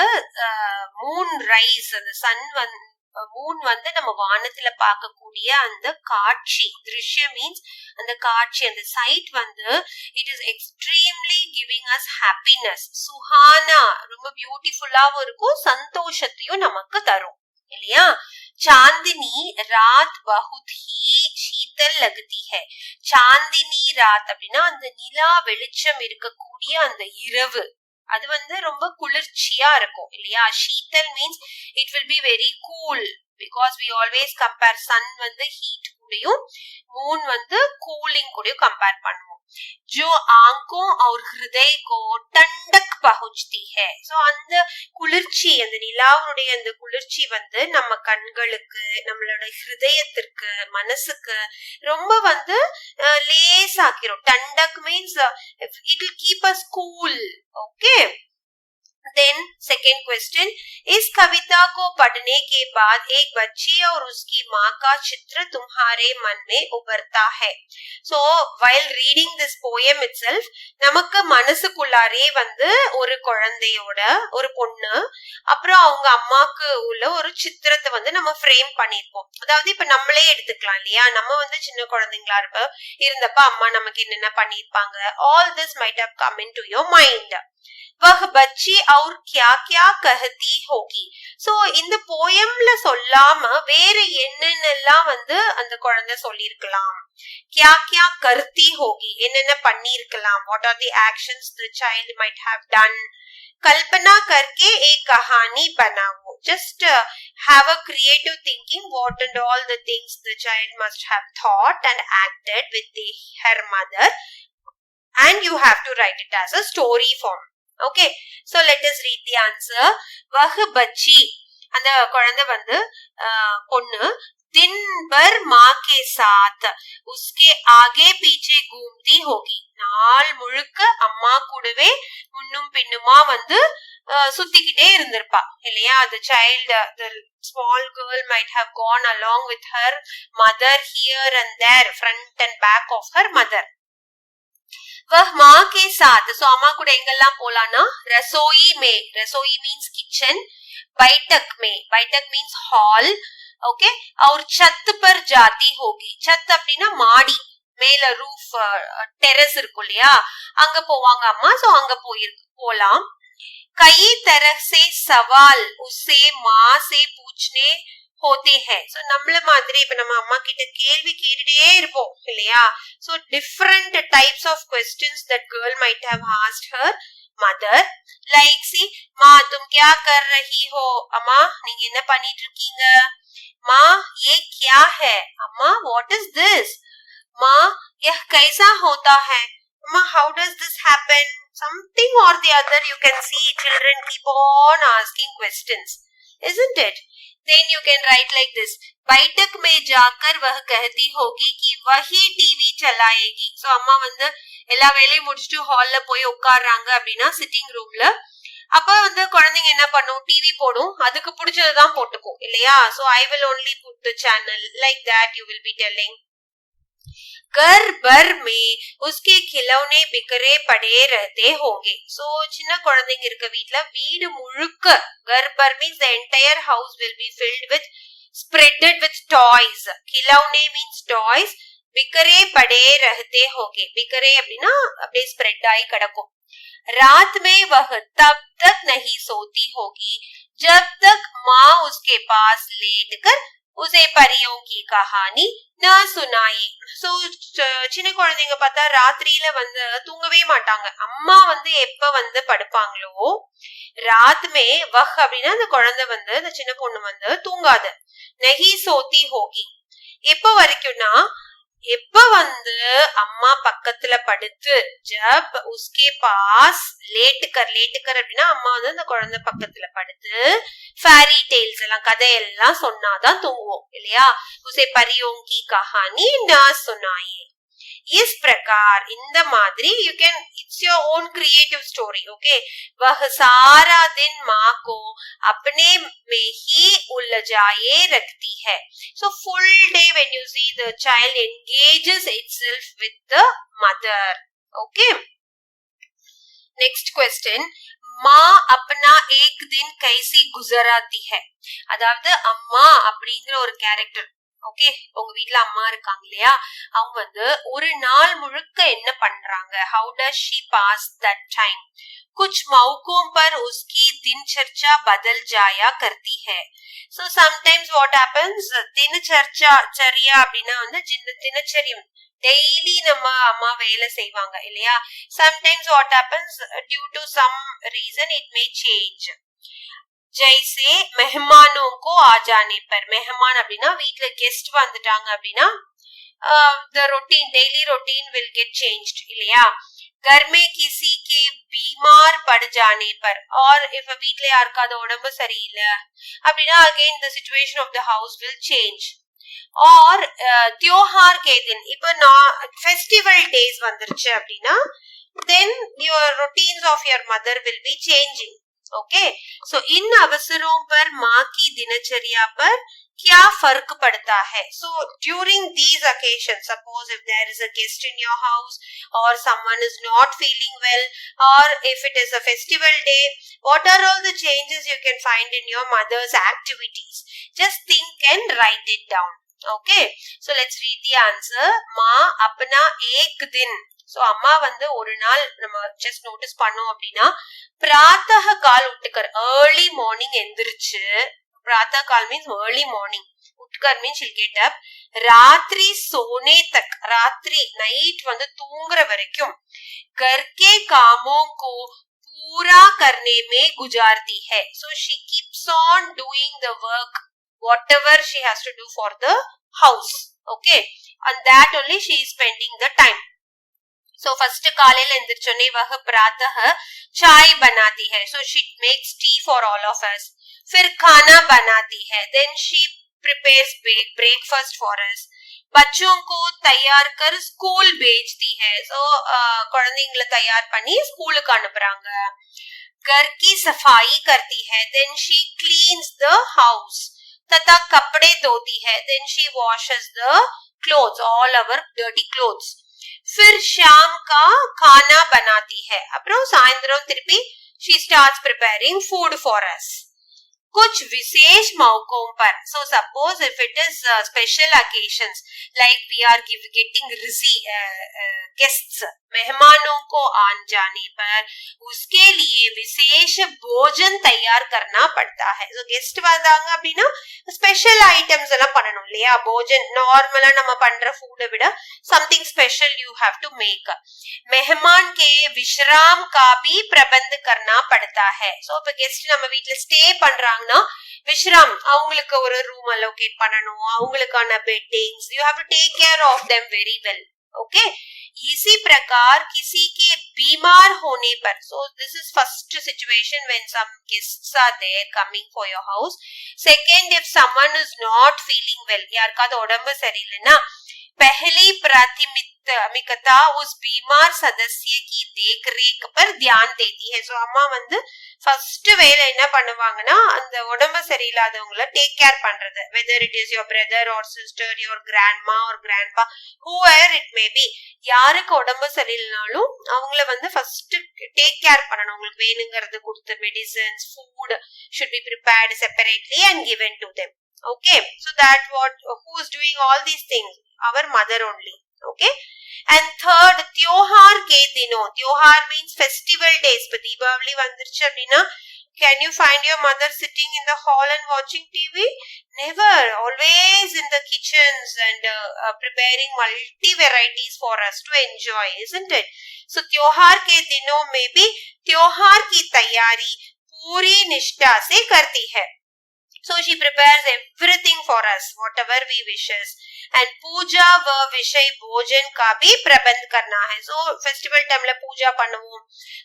Speaker 1: மூன் ரைஸ், அந்த சன் மூன் வந்து நம்ம வானத்துல பார்க்கக்கூடிய அந்த காட்சி, திருஷ்ய மீன்ஸ் அந்த காட்சி, அந்த சைட் வந்து it is extremely giving us happiness. Suhana ரொம்ப பியூட்டிஃபுல்லாவும் இருக்கும், சந்தோஷத்தையும் நமக்கு தரும் இல்லையா? चांदनी रात बहुत ही शीतल लगती है. चांदनी रात அப்படின்னா அந்த நிலா வெளிச்சம் இருக்கக்கூடிய அந்த இரவு, அது வந்து ரொம்ப குளிர்ச்சியா இருக்கும் இல்லையா? शीतल means it will be very cool because we always compare sun வந்து heat கூடயும் moon வந்து cooling கூடயும் கம்பேர் பண்ணுவோம். जो आंखों और हृदय को ठंडक पहुंचती है. சோ அந்த குளிர்ச்சி, அந்த நிலாவுடைய அந்த குளிர்ச்சி வந்து நம்ம கண்களுக்கு, நம்மளோட ஹிருதயத்திற்கு, மனசுக்கு ரொம்ப வந்து லேசாக்கிரும். ठंडक means it will keep us cool. Okay. Then second question, इस कविता को पढ़ने के बाद एक बच्ची और उसकी माँ का चित्र तुम्हारे मन में उभरता है. So while reading this poem itself, நமக்கு மனசுக்குள்ளாரே வந்து ஒரு குழந்தையோட, ஒரு பொண்ணு, அப்புறம் அவங்க அம்மாக்கு உள்ள ஒரு சித்திரத்தை வந்து நம்ம ஃப்ரேம் பண்ணிருப்போம். அதாவது இப்ப நம்மளே எடுத்துக்கலாம் இல்லையா? நம்ம வந்து சின்ன குழந்தைங்களா இருந்தப்ப அம்மா நமக்கு என்னென்ன பண்ணிருப்பாங்க, all this might have come into your mind. वह बच्ची और क्या क्या कहती होगी. So இந்த போயம்ல சொல்லாம வேற என்னென்னலாம் வந்து அந்த குழந்தை சொல்லிருக்கலாம். क्या क्या करती होगी, என்னென்ன பண்ணிருக்கலாம். What are the actions the child might have done. कल्पना करके एक कहानी बनाओ. Just have a creative thinking what and all the things the child must have thought and acted with her mother, and you have to write it as a story form. Okay, so let us read the answer. वह बच्ची, அந்த குழந்தை வந்து பொண்ணு, दिन भर माँ के साथ उसके आगे पीछे घूमती होगी. நாள் முழுக்க அம்மா கூடவே முன்னும் பின்னுமா வந்து சுத்திக்கிட்டே இருந்திருப்பா இல்லையா. the child, the small girl might have gone along with her mother here and there, front and back of her mother. वह माँ के साथ, so अम्मा கூட எங்கெல்லாம் போலானா, रसोई में, रसोई means kitchen, बैठक में, बैठक means hall, okay, और छत पर जाती होगी. छत அப்படினா மாடி, மேல ரூஃப், டெரஸ் இருக்கும் இல்லையா, அங்க போவாங்க அம்மா. சோ அங்க போலாம். कई तरह से सवाल उसे माँ से पूछने होते हैं. So நம்மள மாதிரி இப்ப நம்ம அம்மா கிட்ட கேள்வி கேட்டுட்டே இருப்போம் இல்லையா. So different types of questions that girl might have asked her mother, like see, माँ तुम क्या कर रही हो, अम्मा நீங்க என்ன பண்ணிட்டு இருக்கீங்க, माँ ये क्या है, अम्मा what is this, माँ यह कैसा होता है, अम्मा how does this happen. Something or the other you can see children keep on asking questions, isn't it. Then you can write like this. बैठक में जाकर वह कहती होगी कि वही टीवी चलाएगी. So அம்மா வந்து எல்லா வேலையும் முடிச்சுட்டு ஹால்ல போய் உட்கார்றாங்க அப்படின்னா சிட்டிங் ரூம்ல, அப்ப வந்து குழந்தைங்க என்ன பண்ணும், டிவி போடும், அதுக்கு பிடிச்சதுதான் போட்டுக்கும் இல்லையா. So I will only put the channel, like that you will be telling. घर भर में उसके खिलौने बिखरे पड़े रहते होंगे. So சின்ன குழந்தைங்க இருக்க வீட்ல வீடு முழுக்க, घर भर means the entire house will be filled with, spreaded with toys. खिलौने means toys, बिखरे पड़े रहते होंगे. बिखरे அப்படினா அப்படியே ஸ்ப்ரெட் ஆகி கிடக்கும். रात में वह तब तक नहीं सोती होगी जब तक माँ उसके पास लेटकर उसे परियों की कहानी न सुनाई. சோ சின்ன குழந்தைங்க பார்த்தா ராத்திரியில வந்து தூங்கவே மாட்டாங்க. அம்மா வந்து எப்ப வந்து படுப்பாங்களோ, ராத் மே வஹ் அப்படின்னா அந்த குழந்தை வந்து, அந்த சின்ன பொண்ணு வந்து தூங்காது. நஹி சோத்தி ஹோகி, எப்ப வரைக்கும்னா எப்ப வந்து அம்மா பக்கத்துல படுத்து, ஜப் உஸ்கே பாஸ் லேட்டுக்கர், லேட்டுக்கர் அப்படின்னா அம்மா வந்து அந்த குழந்தை பக்கத்துல படுத்து ஃபேரி டெய்ல்ஸ் எல்லாம், கதையெல்லாம் சொன்னாதான் தூங்குவோம் இல்லையா. உசே परियों की कहानी ना सुनाई. इस प्रकार, இந்த மாதிரி you can, it's your own creative story. okay, वह सारा दिन माँ को अपने में ही उलझाए रखती है. So full day when you see the child engages itself with the mother. okay, next question. माँ अपना एक दिन कैसी गुजराती है. அதாவது அம்மா அப்படிங்கிற ஒரு கேரக்டர், ஓகே, உங்க வீட்ல அம்மா இருக்காங்க இல்லையா, அவங்க வந்து ஒரு நாள் முழுக்க என்ன பண்றாங்க, how does she pass that time. कुछ मौकों पर उसकी दिनचर्या बदल जाया करती है. so sometimes what happens, தினச்சரியா அப்படின்னா வந்து தினச்சரியம், டெய்லி நம்ம அம்மா வேலை செய்வாங்க இல்லையா. sometimes what happens, due to some reason it may change. जैसे मेहमानों को आ जाने पर, मेहमान அப்படின்னா வீட்ல கெஸ்ட் வந்துட்டாங்க அப்படின்னா the routine, daily routine will get changed இல்லையா. घर में किसी के बीमार पड़ जाने पर, और if வீட்ல யாருக்காவது உடம்பு சரியில்லை அப்படின்னா again the situation of the house will change. और त्योहार के दिन, இப்ப festival days வந்துருச்சு அப்படின்னா then your routines of your mother will be changing. okay, so इन अवसरों पर माँ की दिनचर्या पर क्या फर्क पड़ता है. so during these occasions, suppose if there is a guest in your house or someone is not feeling well, or if it is a festival day, what are all the changes you can find in your mother's activities. just think and write it down. okay, so let's read the answer. माँ अपना एक दिन so அம்மா வந்து ஒரு நாள் நம்ம just notice பண்ணோம் அப்படின்னா பிராத்தக கால் உட்டுக்கர் ஏர்லி மார்னிங் எந்திரிச்சு प्रातः काल means early morning उठकर means she'll get up रात्रि सोने तक रात्रि नाइट வந்து தூங்குற வரைக்கும் घर के कामों को पूरा करने में गुजारती है so she keeps on doing the work whatever she has to do for the house okay and that only she is spending the time so first காலையில எந்திரச்சோனே वह प्रातः चाय बनाती है so she makes tea for all of us फिर खाना बनाती है then she prepares breakfast for us बच्चों को तैयार कर स्कूल भेजती है so குழந்தைகளை தயார் பண்ணி ஸ்கூலுக்கு அனுப்புறாங்க घर की सफाई करती है then she cleans the house तथा कपड़े धोती है then she washes the clothes all our dirty clothes फिर शाम का खाना बनाती है அப்புறம் சாயந்திரம் திருப்பி she starts preparing food for us कुछ विशेष मौकों पर so suppose if it is special occasions like we are getting guests मेहमानों को आन जाने पर उसके लिए विशेष भोजन तैयार करना पड़ता है so guest வந்தாங்க அப்படினா ஸ்பெஷல் ஐட்டம்ஸ் எல்லாம் பண்ணனும் இல்லையா भोजन நார்மலா நம்ம பண்ற ஃபுட் விட something special you have to make मेहमान के विश्राम का भी प्रबंध करना पड़ता है so இப்ப கெஸ்ட் நம்ம வீட்ல ஸ்டே பண்றாங்கன்னா विश्राम அவங்களுக்கு ஒரு ரூம் அலோகேட் பண்ணனும் அவங்களுக்கான பெட்டிங்ஸ் you have to take care of them very well okay इसी प्रकार किसी के बीमार होने पर so this is first situation when some guests are there coming for your house second if someone is not feeling well யாருக்காவது உடம்பு சரியில்லைன்னா पहली प्राथमिकता उस बीमार सदस्य की देखरेख पर ध्यान देती है so அம்மா வந்து ஃபர்ஸ்ட் வேலை என்ன பண்ணுவாங்கன்னா அந்த உடம்பு சரியில்லாதவங்களை டேக் கேர் பண்றது whether it is your brother or sister your grandma or grandpa whoever it may be யாருக்கு உடம்பு சரியில்லைனாலும் அவங்கள வந்து ஃபர்ஸ்ட் டேக் கேர் பண்ணணும் உங்களுக்கு வேணுங்கிறது கொடுத்து medicines food should be prepared separately and given to them okay so that who is doing all these things our mother only okay and third त्योहार के दिनों त्योहार means festival days இப்ப தீபாவளி வந்துருச்சு அப்படின்னா can you find your mother sitting in the hall and watching TV never always in the kitchens and preparing multi varieties for us to enjoy isn't it so त्योहार के दिनों में भी त्योहार की तैयारी पूरी निष्ठा से करती है so she prepares everything for us whatever we wishes and puja व विषय भोजन का भी प्रबंध करना है so festival time ல பூஜா பண்ணுவோம்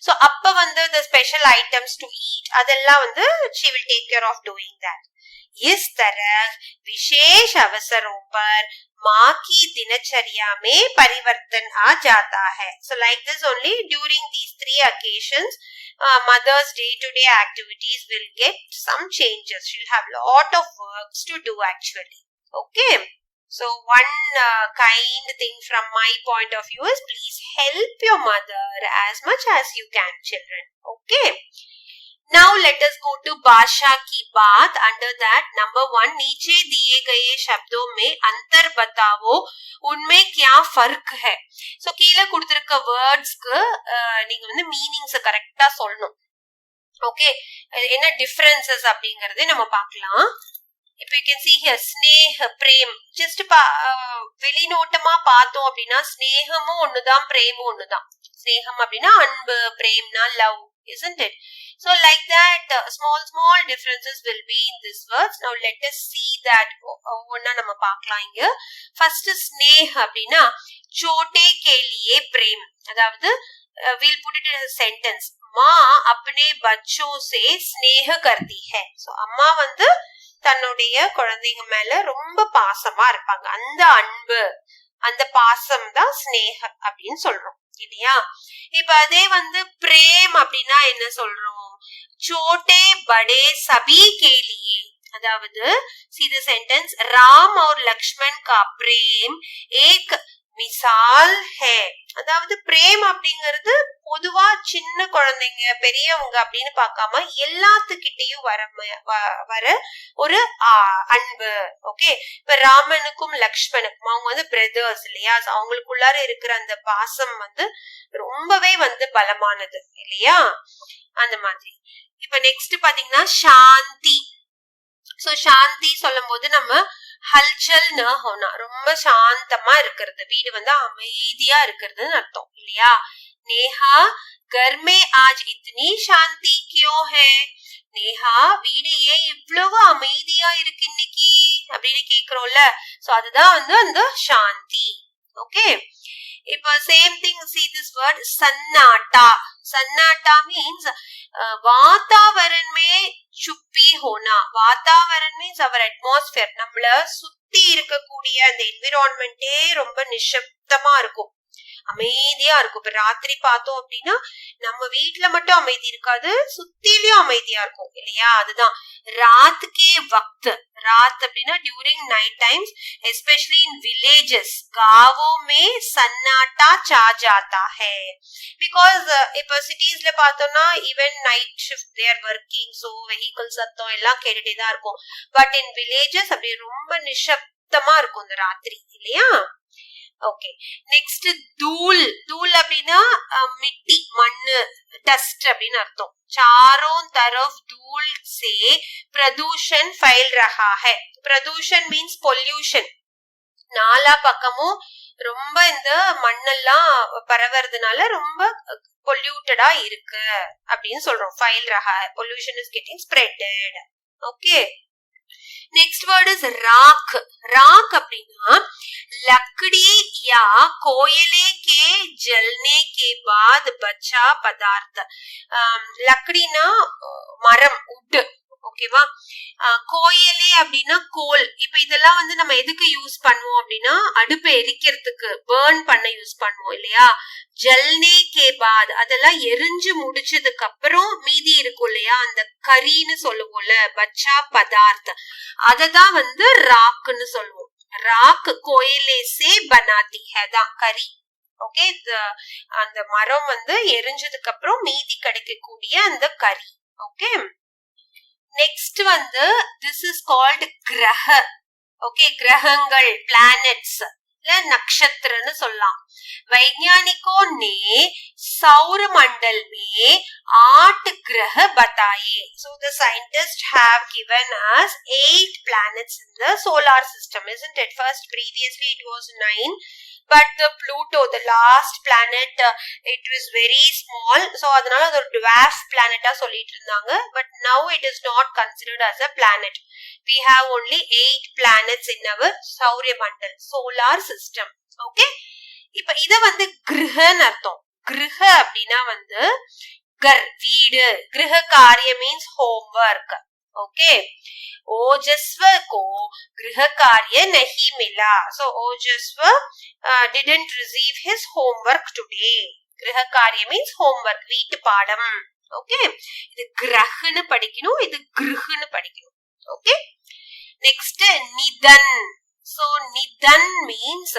Speaker 1: so அப்ப வந்து the special items to eat அதெல்லாம் வந்து she will take care of doing that इस तरह विशेष अवसरों पर माँ की दिनचर्या में परिवर्तन आ जाता है so like this only during these three occasions mother's day-to-day activities will get some changes she'll have lot of works to do actually okay so one kind thing from my point of view is please help your mother as much as you can children okay now let us go to भाषा की बात under that number 1 नीचे दिए गए शब्दों में अंतर बताओ उनमें क्या फर्क है so கீழ கொடுத்திருக்க வேர்ட்ஸ்க்கு நீங்க வந்து மீனிங்ஸ் கரெக்ட்டா சொல்லணும் okay என்ன டிஃபரன்சஸ் அப்படிங்கறதை நம்ம பார்க்கலாம் இப்போ you can see here ஸ்நேஹ பிரேம் just வெளிநோட்டமா பார்த்தோம் அப்படினா ஸ்நேகமும் ஒண்ணுதான் பிரேமும் ஒண்ணுதான் ஸ்நேகம் அப்படினா அன்பு பிரேம்னா love isn't it so like that small differences will be in this words now let us see that ஒண்ணா நம்ம பார்க்கலாம் இங்க first ஸ்நேஹ அப்படினா छोटे के लिए प्रेम அதாவது we'll put it in a sentence माँ अपने बच्चों से स्नेह करती है so அம்மா வந்து தன்னுடைய குழந்தைங்க மேல ரொம்ப பாசமா இருப்பாங்க அந்த அன்பு அந்த பாசம் தான் ஸ்நேஹ அப்படின்னு சொல்றோம் இல்லையா இப்ப அதே வந்து பிரேம் அப்படின்னா என்ன சொல்றோம் छोटे बड़े सभी के लिए अदावद see the sentence राम और लक्ष्मण का प्रेम एक மிசால் ஹே. அதாவது பிரேம் அப்படிங்கிறது பொதுவா சின்ன குழந்தைங்க பெரியவங்க அப்படின்னு பார்க்காம எல்லாத்துக்கிட்டையும் வர ஒரு அன்பு. ஓகே, இப்ப ராமனுக்கும் லக்ஷ்மணுக்கும் அவங்க வந்து பிரதர்ஸ் இல்லையா, அவங்களுக்குள்ளார இருக்கிற அந்த பாசம் வந்து ரொம்பவே வந்து பலமானது இல்லையா, அந்த மாதிரி. இப்ப நெக்ஸ்ட் பாத்தீங்கன்னா சாந்தி. சோ சாந்தி சொல்லும் போது நம்ம ஹல்சல் ந ஹோனா, ரொம்ப சாந்தமா இருக்கிறது, வீடு வந்து அமைதியா இருக்கிறதுன்னு அர்த்தம் இல்லையா. நேஹா घर में आज इतनी शांति क्यों है? நேஹா வீடு ஏன் இவ்வளவு அமைதியா இருக்கு இன்னைக்கு அப்படின்னு கேக்குறோம்ல, சோ அதுதான் வந்து அந்த சாந்தி. ஓகே, இப்ப same thing see this word सन्नाटा. सन्नाटा means वातावरण में चुप्पी होना. वातावरण means our atmosphere, நம்மள சுத்தி இருக்கக்கூடிய அந்த என்விரான்மெண்டே ரொம்ப நிசப்தமா இருக்கும், அமைதியா இருக்கும். இப்ப ராத்திரி பார்த்தோம் அப்படின்னா நம்ம வீட்டுல மட்டும் அமைதி இருக்காது, சுத்திலயும் அமைதியா இருக்கும் இல்லையா. அதுதான் ராத் கே வக்த். ராத் அப்படின்னா during night times, especially in villages, गांवों में सन्नाटा छा जाता है. बिकॉज இப்ப சிட்டிஸ்ல பார்த்தோம்னா even night shift they are working, so vehicle சத்தம் எல்லாம் கேட்டுட்டே தான் இருக்கும். பட் இன் வில்லேஜஸ் அப்படியே ரொம்ப நிசப்தமா இருக்கும் இந்த ராத்திரி இல்லையா. ஓகே, நெக்ஸ்ட் தூள். தூள் அப்படின்னா மிட்டி, மண்ணு, டஸ்ட் அப்படின்னு அர்த்தம். चारों तरफ धूल से प्रदूषण फैल रहा है. प्रदूषण मीन्स பொல்யூஷன். நாலா பக்கமும் ரொம்ப இந்த மண்ணெல்லாம் பரவறதுனால ரொம்ப பொல்யூட்டடா இருக்கு அப்படின்னு சொல்றோம். ஃபைல் ரஹா, pollution is getting spreaded. Okay, next word is राख. राख அப்படின்னா लकड़ी या कोयले के जलने के बाद बचा पदार्थ. लकड़ीना மரம், உட். ஓகேவா, கோயலே அப்படின்னா கோல். இப்ப இதெல்லாம் வந்து நம்ம எதுக்கு யூஸ் பண்ணுவோம் அப்படின்னா அடுப்பை எரிக்கிறதுக்கு, பேர்ன் பண்ண யூஸ் பண்ணுவோம் இல்லையா. ஜல்னே கே பாத், அதெல்லாம் எரிஞ்சு முடிச்சதுக்கு அப்புறம் மீதி இருக்கும் இல்லையா, அந்த கரின்னு சொல்லுவோம்ல, பச்சா பதார்த்த, அததான் வந்து ராக்குன்னு சொல்லுவோம். ராக் கோயலே சே பனாதி ஹை தான் கரி. ஓகே, அந்த மரம் வந்து எரிஞ்சதுக்கு அப்புறம் மீதி கிடைக்கக்கூடிய அந்த கரி. ஓகே, நெக்ஸ்ட் வந்து திஸ் இஸ் கால்ட் கிரக. ஓகே, கிரகங்கள், பிளானட்ஸ் இல்ல நக்ஷத்திரன்னு சொல்லலாம். वैज्ञानिकों ने सौर मंडल में 8 ग्रह बताए. So the scientists have given us 8 planets in the solar system, isn't it? First, previously it was 9, but the Pluto, the last planet, it was very small, so adanaல அது ஒரு dwarf planet ஆ சொல்லிட்டு இருந்தாங்க. But now it is not considered as a planet. We have only 8 planets in our Saurya Mandal, solar system. Okay, இப்ப இத வந்து கிரகன்னு அர்த்தம். கிரக அப்படின்னா வந்து கர், வீடு. கிரக காரிய மீன்ஸ் होमवर्क. ओके, ओजस्व को गृह कार्य नहीं मिला. So ओजस्व didn't receive his homework today. गृह कार्य means homework, வீட்டு பாடம். ஓகே, இது கிரஹ்னு படிக்கணும், இது கிருஹ்னு படிக்கணும். ஓகே, நெக்ஸ்ட் நிதன். So निधन means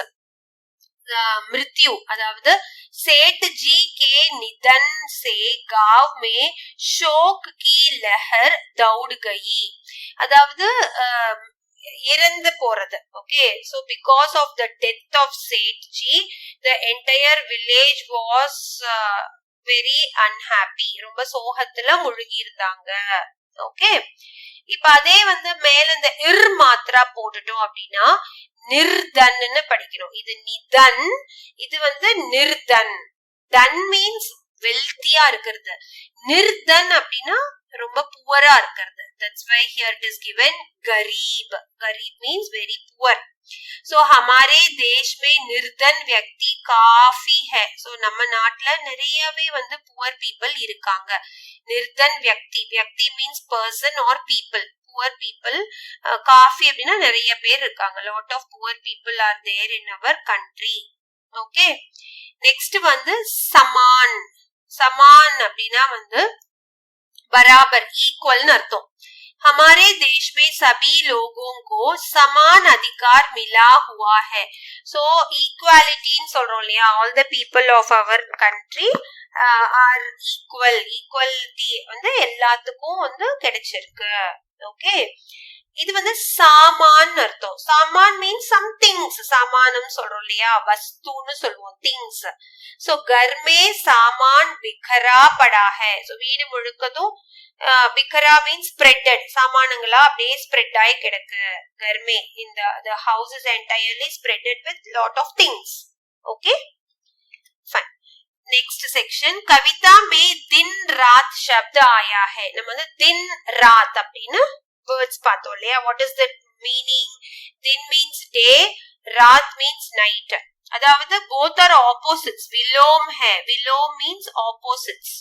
Speaker 1: मृत्यु. अदावद सेठ जी के निधन से गांव में शोक की लहर दौड़ गई. अदावद இறந்து போறது. Okay, so because of the death of Seth ji, the entire village was very unhappy. ரொம்ப சோகத்துல முழுகி இருந்தாங்க. ஓகே, இப்ப அதே வந்து மேல இந்த இர் மாத்திரா போட்டுட்டோம் அப்படின்னா நிர்தன்னு படிக்கணும். இது நிதன், இது வந்து நிர்தன். தன் மீன்ஸ் வெல்த்தியா இருக்கிறது, நிர்தன் அப்படின்னா ரொம்ப புவரா இருக்கிறது. That's why here it is given गरीब. गरीब means very poor. So हमारे देश में निर्धन व्यक्ति काफी है. So நம்ம நாட்டுல நிறையவே வந்து poor people இருக்காங்க. निर्धन व्यक्ति, व्यक्ति means person or people, poor people. काफी அப்படின்னா நிறைய பேர் இருக்காங்க. Lot of poor people are there in our country. Okay, next வந்து சமான். சமான் அப்படின்னா வந்து பராபர், ஈக்குவல்னு அர்த்தம். हमारे देश में सभी लोगों को समान अधिकार मिला हुआ है. So equality ன்னு சொல்றோம் இல்லையா, all the people of our country are equal. Equality வந்து எல்லாத்துக்கும் வந்து கிடைச்சிருக்கு. ஓகே, இது வந்து சாமான் அர்த்தம். சாமான் மீன்ஸ் some things. சாமானம் சொல்றோம் இல்லையா, வஸ்துன்னு சொல்லுவோம், திங்ஸ். சோ கர்மே சாமான் பிகரா படா ஹை. சோ வீடு முழுக்கதும் பிகரா மீன்ஸ் ஸ்ப்ரெட்டட், சாமானங்களா அப்படியே ஸ்ப்ரெட் ஆகி கிடக்கு. கர்மே, the house is entirely spreaded with lot of things. Okay, fine. Next section, कविता में दिन रात शब्द आया है. நம்ம வந்து दिन रात அப்படின்னு words பார்த்தோம் இல்லையா. What is the meaning? दिन means day, रात means night. அதாவது both are opposites. विलोम है, विलोम means opposites.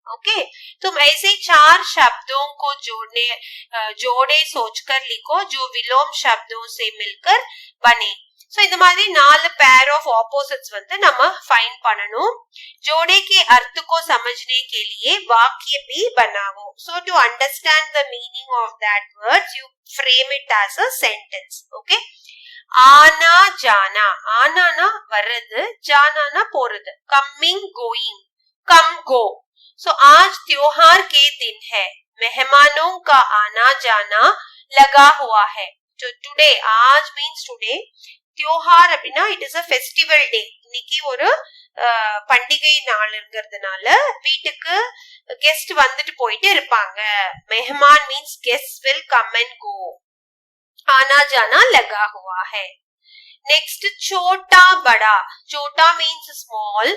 Speaker 1: ओके, तुम ऐसे 4 शब्दों को जोड़े सोचकर लिखो जो विलोम शब्दों से मिलकर बने. सो இந்த மாதிரி 4 पेयर ऑफ ऑपोजिट्स வந்து நம்ம ஃபைண்ட் பண்ணனும். जोड़े के अर्थ को समझने के लिए वाक्य भी बनाओ. So to understand the meaning of that words, you frame it as a sentence. Okay, आना जाना, आनाना வர்றது, जानाना போறது, coming going, come go. So आज त्योहार के दिन है, मेहमानों का आना जाना लगा हुआ है. So today, आज means today, त्योहार அப்படினா it is a festival day. இன்னைக்கு ஒரு பண்டிகை நாளுங்கிறதுனால வீட்டுக்கு கெஸ்ட் வந்துட்டு போயிட்டு இருப்பாங்க. मेहमान means guests will come and go. आना जाना लगा हुआ है. Next, छोटा बड़ा. छोटा means small,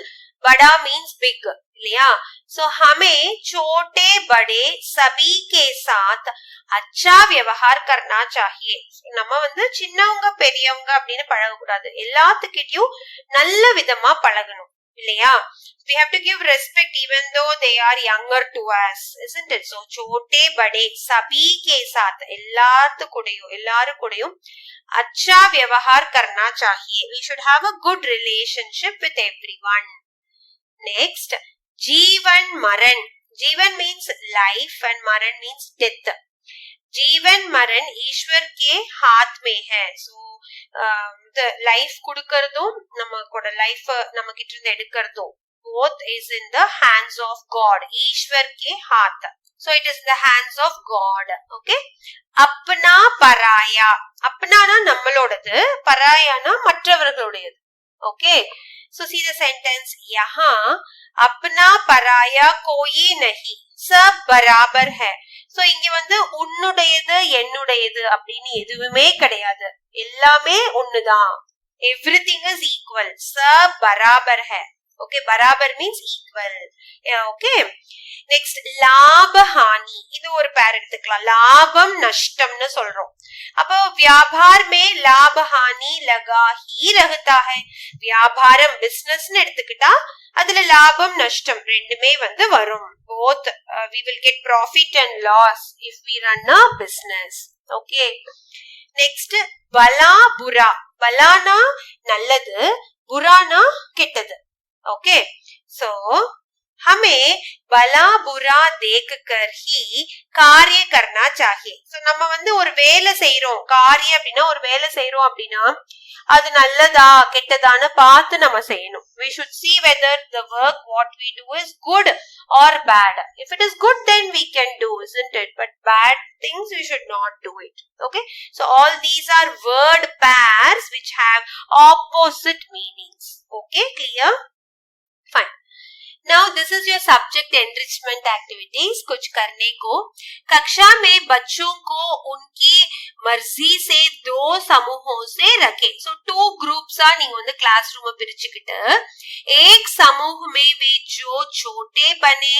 Speaker 1: बड़ा means big. இல்லையா? So हमें छोटे बड़े सभी के साथ अच्छा व्यवहार करना चाहिए. நம்ம வந்து சின்னவங்க பெரியவங்க அப்படின்னு பழக கூடாது, எல்லாத்துக்கிட்டையும் நல்ல விதமா பழகணும் இல்லையா? We have to give respect even though they are younger to us, isn't it? So छोटे बड़े सभी के साथ, எல்லாரு கூடயும் अच्छा व्यवहार करना चाहिए. We should have a good relationship with everyone. Next, जीवन मरण. जीवन means life and मरण means death. जीवन मरण ईश्वर के हाथ में है. So the life கொடுக்கிறதும் நமக்கோட லைஃப் நம்ம கிட்ட இருந்து எடுக்கிறதும் both is in the hands of God. ईश्वर के हाथ. So it is in the hands of God. Okay, अपना पराया. अपनाना நம்மளோடது, பராயானா மற்றவர்களுடையது. Okay, so see the sentence. यहाँ अपना पराया कोई नहीं, सब बराबर है. So இங்க வந்து உன்னுடையது என்னுடையது அப்படின்னு எதுவுமே கிடையாது, எல்லாமே ஒண்ணுதான். Everything is equal. सब बराबर है. Okay, बराबर means equal. Okay, next, लाभ हानि. இது ஒரு பேர் எடுத்துக்கலாம். லாபம் நஷ்டம்னு சொல்றோம். அப்போ व्यापार में लाभ हानि लगा ही रहता है. வியாபாரம் பிசினஸ்னு எடுத்துக்கிட்டா அதுல லாபம் நஷ்டம் ரெண்டுமே வந்து வரும். both we will get profit and loss if we run a business. Okay, next, பலா புரா. பலானா நல்லது, புரானா கெட்டது. Okay, so हमें भला बुरा देखकर ही कार्य करना चाहिए. So நம்ம வந்து ஒரு வேலை செய்றோம், காரியம் அப்படின்னா ஒரு வேலை செய்றோம் அப்படின்னா அது நல்லதா கெட்டதான்னு பார்த்து நம்ம செய்யணும். We should see whether the work what we do is good or bad. If it is good then we can do, isn't it? But bad things we should not do it. Okay, so all these are word pairs which have opposite meanings. Okay, clear? Fine. Now this is your subject enrichment activities. कुछ करने को, कक्षा में बच्चों को उनकी मर्जी से 2 समूहों से रखें. So 2 groups are நீங்க வந்து கிளாஸ் ரூமை பிரிச்சுக்கிட்டு एक समूह में वे जो छोटे बने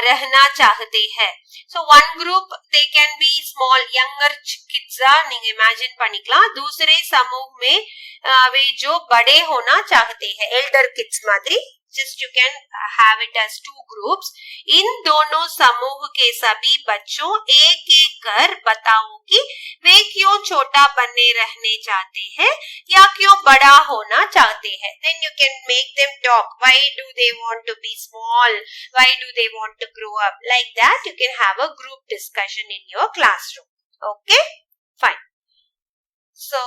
Speaker 1: रहना चाहते हैं. So one group they can be small younger kids நீங்க imagine பண்ணிக்கலாம். दूसरे समूह में वे जो बड़े होना चाहते हैं elder kids மாதிரி. Just you can have it as 2 groups. इन दोनों समूह के सभी बच्चों एक एक कर बताओ कि वे क्यों छोटा बनने रहने चाहते हैं या क्यों बड़ा होना चाहते हैं. Then you can make them talk. Why do they want to be small? Why do they want to grow up? Like that you can have a group discussion in your classroom. Okay, fine. So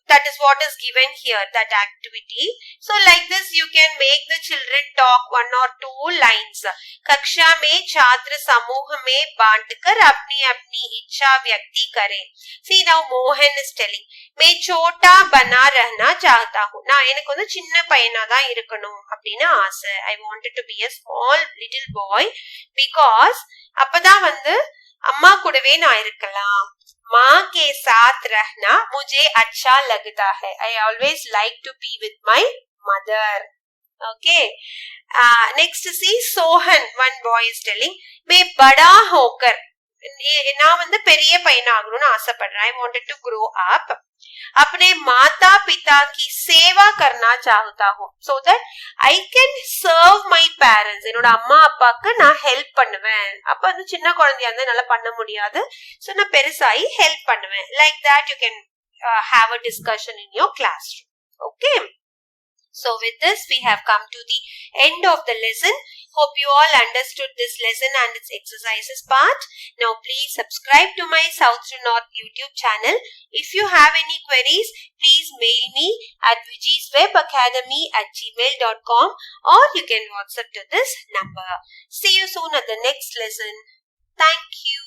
Speaker 1: that is what is given here, that activity. So like this you can make the children talk 1 or 2 lines. कक्षा में छात्र समूह में बांटकर अपनी अपनी इच्छा व्यक्ति करें. See now Mohan is telling, मैं छोटा बना रहना चाहता हूँ. நான் எனக்கு வந்து சின்ன பையனா தான் இருக்கணும் அப்படின்னு ஆசை. I wanted to be a small little boy because அப்பதான் வந்து அம்மா கூடவே நான் இருக்கலாம். माँ के साथ रहना मुझे अच्छा लगता है. I always like to be with my mother. Okay. Next see Sohan, one boy is telling, मैं बड़ा होकर நான் வந்து பெரிய பையனா ஆகணும்னு ஆசைப்படுறேன். I wanted to grow up. अपने माता पिता की सेवा करना चाहता हूँ so that I can serve my parents. என்னோட அம்மா அப்பாக்கு நான் ஹெல்ப் பண்ணுவேன். அப்ப வந்து சின்ன குழந்தையா இருந்தா என்னால பண்ண முடியாது. So நான் பெருசாகி ஹெல்ப் பண்ணுவேன். Like that you can have a discussion in your classroom. Okay. So with this we have come to the end of the lesson. Hope you all understood this lesson and its exercises part. Now please subscribe to my South to North YouTube channel. If you have any queries, please mail me at vijiswebacademy@gmail.com or you can WhatsApp to this number. See you soon at the next lesson. Thank you.